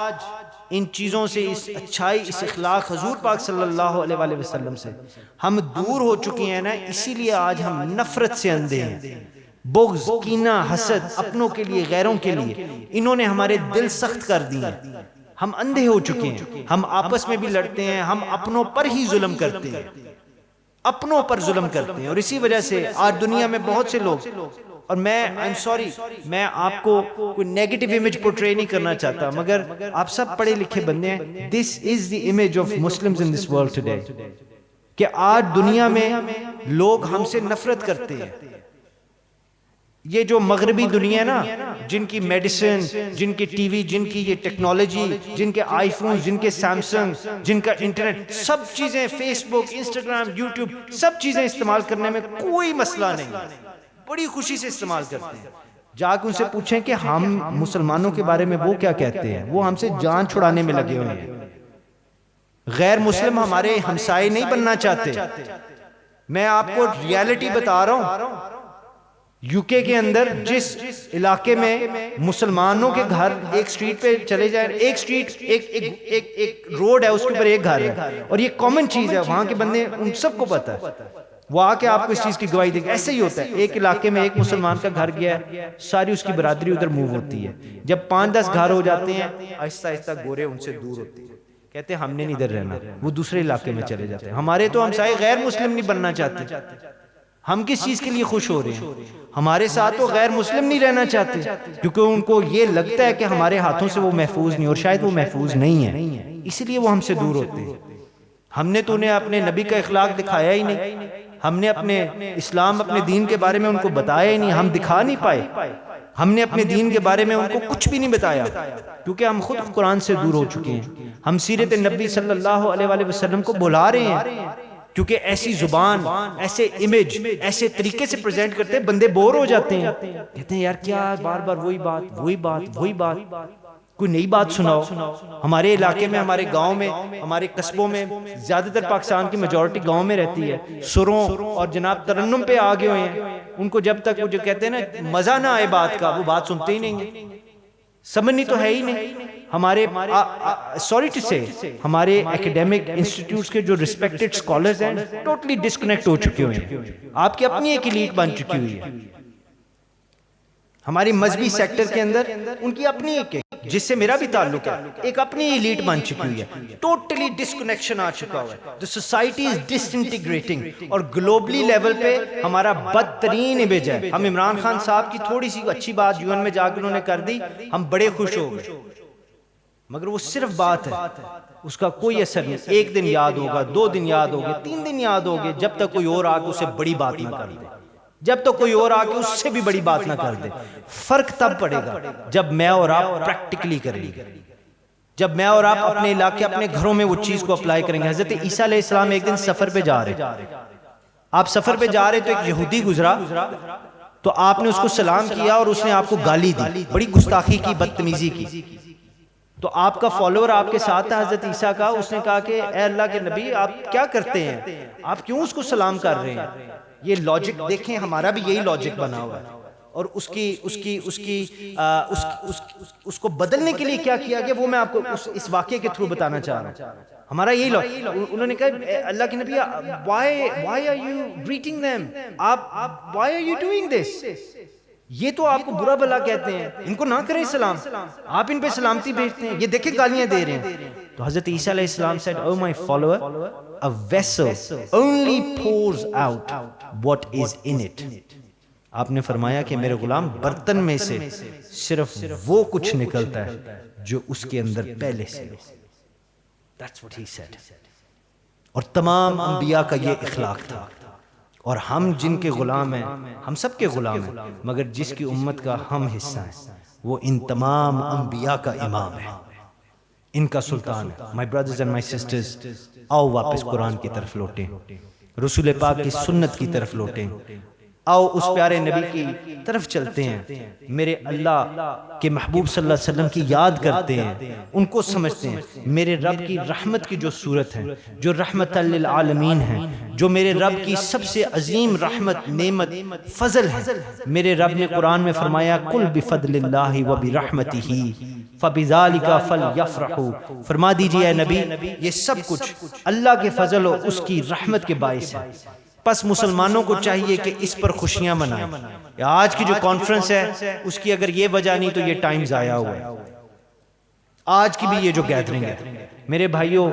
ان چیزوں سے، اس اچھائی، اس اخلاق حضور پاک صلی اللہ علیہ وآلہ وسلم سے ہم دور ہو چکے ہیں نا، اسی لیے آج ہم نفرت سے اندھے ہیں، بغض، کینہ، حسد، اپنوں کے لیے، غیروں کے لیے، انہوں نے ہمارے دل سخت کر دیے، ہم اندھے ہو چکے ہیں، ہم آپس میں بھی لڑتے ہیں، ہم اپنوں پر ہی ظلم کرتے ہیں، اپنوں پر ظلم کرتے ہیں، اور اسی وجہ سے آج دنیا میں بہت سے لوگ، اور میں I'm sorry، میں آپ کو کوئی نیگیٹو امیج پورٹری نہیں کرنا چاہتا، مگر آپ سب پڑھے لکھے بندے ہیں۔ This is the image of Muslims in this world today۔ کہ آج دنیا میں لوگ ہم سے نفرت کرتے ہیں. یہ جو مغربی دنیا ہے نا، جن کی میڈیسن، جن کے ٹی وی، جن کی یہ ٹیکنالوجی، جن کے آئی فون، جن کے سیمسنگ، جن کا انٹرنیٹ، سب چیزیں، فیس بک، انسٹاگرام، یوٹیوب، سب چیزیں استعمال کرنے میں کوئی مسئلہ نہیں، بڑی خوشی سے استعمال کرتے ہیں. جا کے ان سے پوچھیں کہ ہم مسلمانوں کے بارے میں وہ کیا کہتے ہیں. وہ ہم سے جان چھڑانے میں لگے ہوئے ہیں. غیر مسلم ہمارے ہمسائے نہیں بننا چاہتے. میں آپ کو ریالٹی بتا رہا ہوں، یو کے کے اندر جس علاقے میں مسلمانوں کے گھر ایک سٹریٹ پہ چلے جائیں، ایک سٹریٹ، ایک روڈ ہے، اس کے اوپر ایک گھر ہے، اور یہ کامن چیز ہے، وہاں کے بندے ان سب کو پتہ ہے. وہ آ کے آپ کو اس چیز کی گواہی دے گا. ایسے ہی ہوتا ہے، ایک علاقے میں ایک مسلمان کا گھر گیا ہے، ساری اس کی برادری ادھر موو ہوتی ہے. جب 5-10 گھر ہو جاتے ہیں، آہستہ آہستہ گورے ان سے دور ہوتے ہیں، کہتے ہیں ہم نے نہیں ادھر رہنا، وہ دوسرے علاقے میں چلے جاتے ہیں. ہمارے تو ہمسائے غیر مسلم نہیں بننا چاہتے. ہم کس چیز کے لیے خوش ہو رہے ہیں؟ ہمارے ساتھ تو غیر مسلم نہیں رہنا چاہتے، کیونکہ ان کو یہ لگتا ہے کہ ہمارے ہاتھوں سے وہ محفوظ نہیں، اور شاید وہ محفوظ نہیں ہے، اسی لیے وہ ہم سے دور ہوتے ہیں. ہم نے تو انہیں اپنے نبی کا اخلاق دکھایا ہی نہیں، ہم نے اپنے اسلام، اپنے دین کے بارے میں ان کو بتایا ہی نہیں، ہم دکھا نہیں پائے. ہم نے اپنے دین کے بارے میں ان کو کچھ بھی نہیں بتایا، کیونکہ ہم خود قرآن سے دور ہو چکے ہیں. ہم سیرت نبی صلی اللہ علیہ وآلہ وسلم کو بھلا رہے ہیں، کیونکہ ایسی زبان، ایسے امیج، ایسے طریقے سے پریزنٹ کرتے ہیں، بندے بور ہو جاتے ہیں، کہتے ہیں یار کیا بار بار وہی بات، وہی بات، وہی بات، کوئی نئی بات سناؤ. ہمارے علاقے میں، ہمارے گاؤں میں، ہمارے قصبوں میں، زیادہ تر پاکستان کی میجورٹی گاؤں میں رہتی ہے، سروں اور جناب ترنم پہ آگے ہوئے ہیں. ان کو جب تک وہ جو کہتے ہیں نا مزہ نہ آئے بات کا، وہ بات سنتے ہی نہیں ہیں، سمجھنی تو ہے ہی نہیں. ہمارے سوری ٹو سے ہمارے ایکیڈیمک انسٹیٹیوٹس کے جو ریسپیکٹڈ اسکالرز ہیں ٹوٹلی ڈسکنیکٹ ہو چکے ہوئے ہیں. آپ کی اپنی ایک ایلیٹ بن چکی ہوئی ہے. ہماری مذہبی سیکٹر کے اندر ان کی اپنی ایک، جس سے میرا بھی تعلق ہے، ایک اپنی ایلیٹ بن چکی ہوئی ہے. ٹوٹلی ڈسکنیکشن آ چکا ہوا ہے. The society is disintegrating، اور گلوبلی لیول پہ ہمارا بدترین امیج ہے. ہم عمران خان صاحب کی تھوڑی سی اچھی بات UN میں جا کے انہوں نے کر دی، ہم بڑے خوش ہو گئے، مگر وہ صرف بات ہے، اس کا کوئی اثر نہیں. ایک دن یاد ہوگا، 2 دن یاد ہوگے، 3 دن یاد ہوگے، جب تک کوئی اور آ کے اسے بڑی بات نہ کر دے، جب تک کوئی اور آ کے اس سے بھی بڑی بات نہ کر دے. فرق تب پڑے گا جب میں اور آپ پریکٹیکلی کریں گے، جب میں اور آپ اپنے علاقے، اپنے گھروں میں وہ چیز کو اپلائی کریں گے. حضرت عیسیٰ علیہ السلام ایک دن سفر پہ جا رہے، آپ سفر پہ جا رہے تو ایک یہودی گزرا، تو آپ نے اس کو سلام کیا اور اس نے آپ کو گالی دی، بڑی گستاخی کی، بدتمیزی کی. تو آپ کا فالوور آپ کے ساتھ تھا حضرت عیسیٰ کا، اس نے کہا کہ اے اللہ کے نبی آپ کیا کرتے ہیں، آپ کیوں اس کو سلام کر رہے ہیں. یہ لاجک دیکھیں، ہمارا بھی یہی لاجک بنا ہوا ہے. اور اس کو بدلنے کے لیے کیا کیا گیا وہ میں آپ کو اس واقعے کے تھرو بتانا چاہ رہا ہوں. ہمارا یہی انہوں نے کہا اللہ کے نبی why are you greeting them، why are you doing this، یہ تو آپ کو برا بھلا کہتے ہیں، ان کو نہ کریں سلام، آپ ان پہ سلامتی بھیجتے ہیں، یہ دیکھیں گالیاں دے رہے ہیں. تو حضرت عیسیٰ علیہ السلام said oh my follower a vessel only pours out what is in it. آپ نے فرمایا کہ میرے غلام برتن میں سے صرف وہ کچھ نکلتا ہے جو اس کے اندر پہلے سے. That's what he said. اور تمام انبیاء کا یہ اخلاق تھا. اور ہم جن کے غلام ہیں، ہم سب کے غلام ہیں، مگر جس کی امت کا ہم حصہ ہیں وہ ان تمام انبیاء کا امام ہے، ان کا سلطان ہے. My brothers and my sisters، آؤ واپس قرآن کی طرف لوٹیں، رسول پاک کی سنت کی طرف لوٹیں، آؤ اس پیارے نبی کی طرف چلتے ہیں، میرے اللہ کے محبوب صلی اللہ علیہ وسلم کی یاد کرتے ہیں، ان کو سمجھتے ہیں. میرے رب کی رحمت کی جو صورت ہے، جو رحمت للعالمین ہے، جو میرے رب کی سب سے عظیم رحمت، نعمت، فضل ہے. میرے رب نے قرآن میں فرمایا قل بفضل اللہ وبرحمتہ فبذالک فلیفرحوا، فرما دیجئے اے نبی یہ سب کچھ اللہ کے فضل و اس کی رحمت کے باعث ہے. پس مسلمانوں کو چاہیے کہ اس پر خوشیاں منائیں. آج کی جو کانفرنس ہے اس کی اگر یہ وجہ نہیں تو یہ ٹائم ضائع ہوا ہے. آج کی بھی یہ جو گیدرنگ ہے، میرے بھائیوں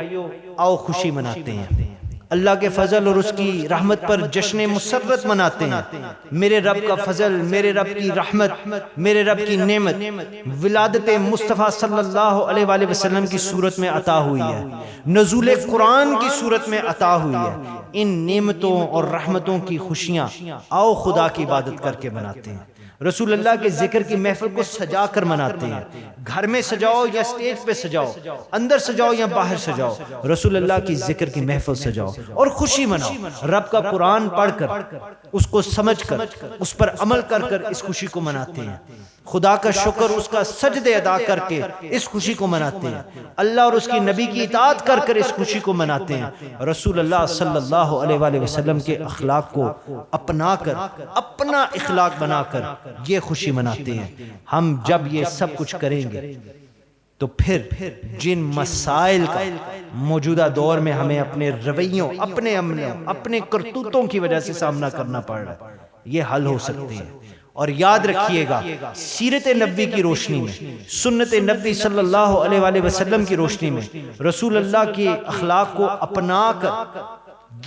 آؤ خوشی مناتے ہیں، اللہ کے فضل اور اس کی رحمت پر جشن مسرت مناتے ہیں. میرے رب کا فضل، میرے رب کی رحمت، میرے رب کی نعمت ولادت مصطفیٰ صلی اللہ علیہ وآلہ وسلم کی صورت میں عطا ہوئی ہے، نزول قرآن کی صورت میں عطا ہوئی ہے. ان نعمتوں اور رحمتوں کی خوشیاں آؤ خدا کی عبادت کر کے مناتے ہیں. رسول اللہ کے ذکر کی محفل کو سجا کر مناتے ہیں. گھر میں سجاؤ یا اسٹیج پہ سجاؤ، اندر سجاؤ یا باہر سجاؤ، رسول اللہ کی ذکر کی محفل سجاؤ اور خوشی مناؤ. رب کا قرآن پڑھ کر، اس کو سمجھ کر، اس پر عمل کر کر اس خوشی کو مناتے ہیں. خدا کا شکر، اس کا سجدے ادا کر کے اس خوشی کو مناتے ہیں. اللہ اور اس کی نبی کی اطاعت کر کر اس خوشی کو مناتے ہیں. رسول اللہ صلی اللہ علیہ وآلہ وسلم کے اخلاق کو اپنا کر، اپنا اخلاق بنا کر یہ خوشی مناتے ہیں. ہم جب یہ سب کچھ کریں گے تو پھر جن مسائل کا موجودہ دور میں ہمیں اپنے رویوں، اپنے عملوں، اپنے کرتوتوں کی وجہ سے سامنا کرنا پڑ رہا ہے، یہ حل ہو سکتے ہیں. اور یاد رکھیے گا، سیرت نبوی کی روشنی میں، سنت نبوی صلی اللہ علیہ وآلہ وسلم کی روشنی میں، رسول اللہ کے اخلاق کو اپنا کر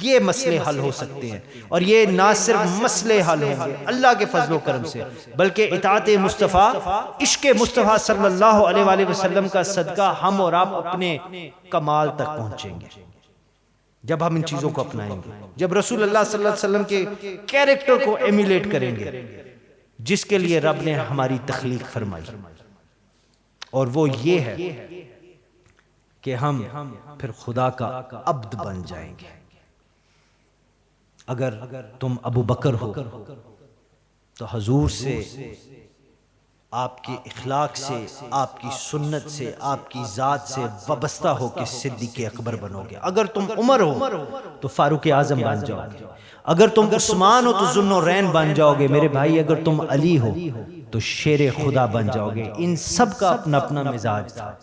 یہ مسئلے حل ہو سکتے ہیں. اور یہ نہ صرف مسئلے حل ہوں گے اللہ کے فضل و کرم سے، بلکہ اطاعت مصطفیٰ، عشق مصطفیٰ صلی اللہ علیہ وآلہ وسلم کا صدقہ ہم اور آپ اپنے کمال تک پہنچیں گے جب ہم ان چیزوں کو اپنائیں گے، جب رسول اللہ صلی اللہ علیہ وسلم کے کیریکٹر کو ایمیلیٹ کریں گے جس کے لیے رب نے ہماری تخلیق فرمائی. اور وہ یہ ہے کہ ہم پھر خدا کا عبد بن جائیں گے. اگر تم ابو بکر ہو تو حضور سے، آپ کے اخلاق سے، آپ کی سنت سے، آپ کی ذات سے وابستہ ہو کے صدیق اکبر بنو گے. اگر تم عمر ہو تو فاروق اعظم بن جاؤ گے. اگر تم عثمان ہو تو ذوالنورین بن جاؤ گے. میرے بھائی اگر تم علی ہو تو شیر خدا بن جاؤ گے. ان سب کا اپنا اپنا مزاج تھا،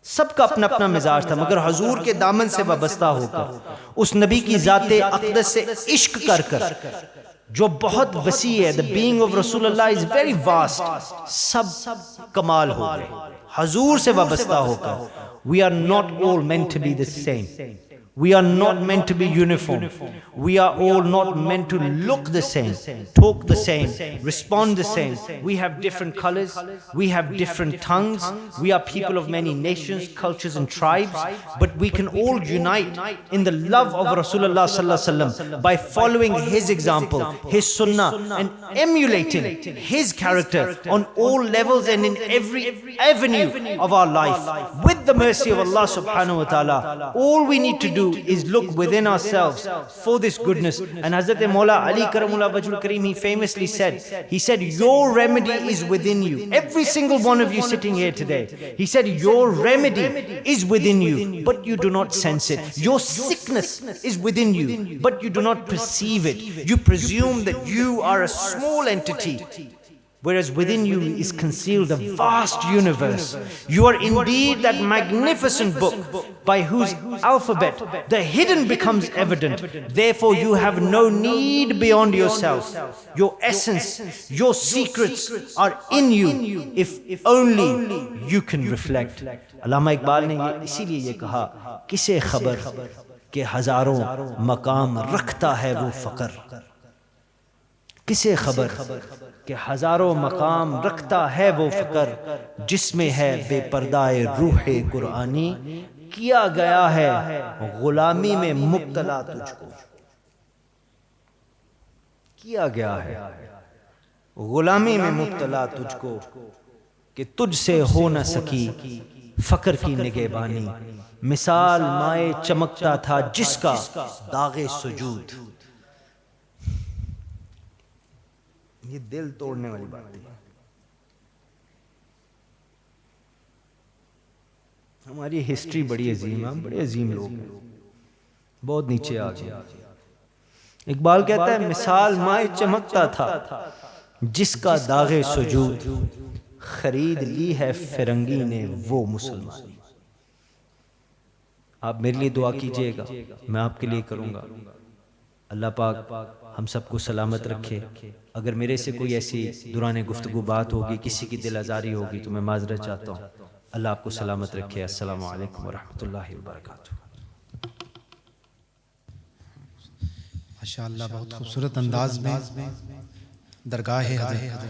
سب کا اپنا اپنا مزاج تھا، مگر حضور کے دامن سے وابستہ ہو کر، اس نبی کی ذات اقدس سے عشق کر کر جو بہت وسیع ہے. The being of رسول اللہ is very vast. سب کمال ہو گئے حضور سے وابستہ ہو کر. We are not all meant to be the same. We are not meant to be uniform. We are all not meant to look the same, talk the same, respond the same. We have different colors. We have different tongues. We are people of many nations, cultures and tribes. But we can all unite in the love of Rasulullah sallallahu alaihi wasallam by following his example, his sunnah, and emulating his character on all levels and in every avenue of our life. With the mercy of Allah subhanahu wa ta'ala, all we need to do is look within ourselves for this goodness. And Hazrat Maula Ali Karamullah Wajhul Kareem, he famously said, your remedy is within you. Every single one of you sitting here today, he said, your remedy is within you, but you do not sense it. Your sickness is within you, but you do not perceive it. You presume that you are a small entity, whereas within you is concealed a vast universe. You are indeed that magnificent book by whose alphabet the hidden becomes evident. Therefore you have no need beyond yourself. Your essence, your secrets are in you if only you can reflect. علامہ اقبال نے اسی لیے یہ کہا، کسے خبر کہ ہزاروں مقام رکھتا ہے وہ فقر. کسے خبر کہ ہزاروں مقام رکھتا ہے وہ فقر، جس میں ہے بے پردائے روح قرآنی. کیا گیا ہے غلامی میں مبتلا تجھ کو. کیا گیا ہے غلامی میں مبتلا تجھ کو کہ تجھ سے ہو نہ سکی فقر کی نگہبانی. مثال مائے چمکتا تھا جس کا داغ سجود. یہ دل توڑنے والی بات ہے. ہماری ہسٹری بڑی عظیم ہے، بڑے عظیم لوگ ہیں، بہت نیچے آ گئے. اقبال کہتا ہے مثال مائے چمکتا تھا جس کا داغ سجود، خرید لی ہے فرنگی نے وہ مسلمانی. آپ میرے لیے دعا کیجئے گا، میں آپ کے لیے کروں گا. اللہ پاک ہم سب کو سلامت رکھے. اگر میرے سے کوئی ایسی دوران گفتگو بات ہوگی، کسی کی دل آزاری ہوگی تو میں معذرت چاہتا ہوں. اللہ آپ کو سلامت رکھے. السلام علیکم ورحمۃ اللہ وبرکاتہ.
ماشاء اللہ بہت خوبصورت انداز میں درگاہ حضرت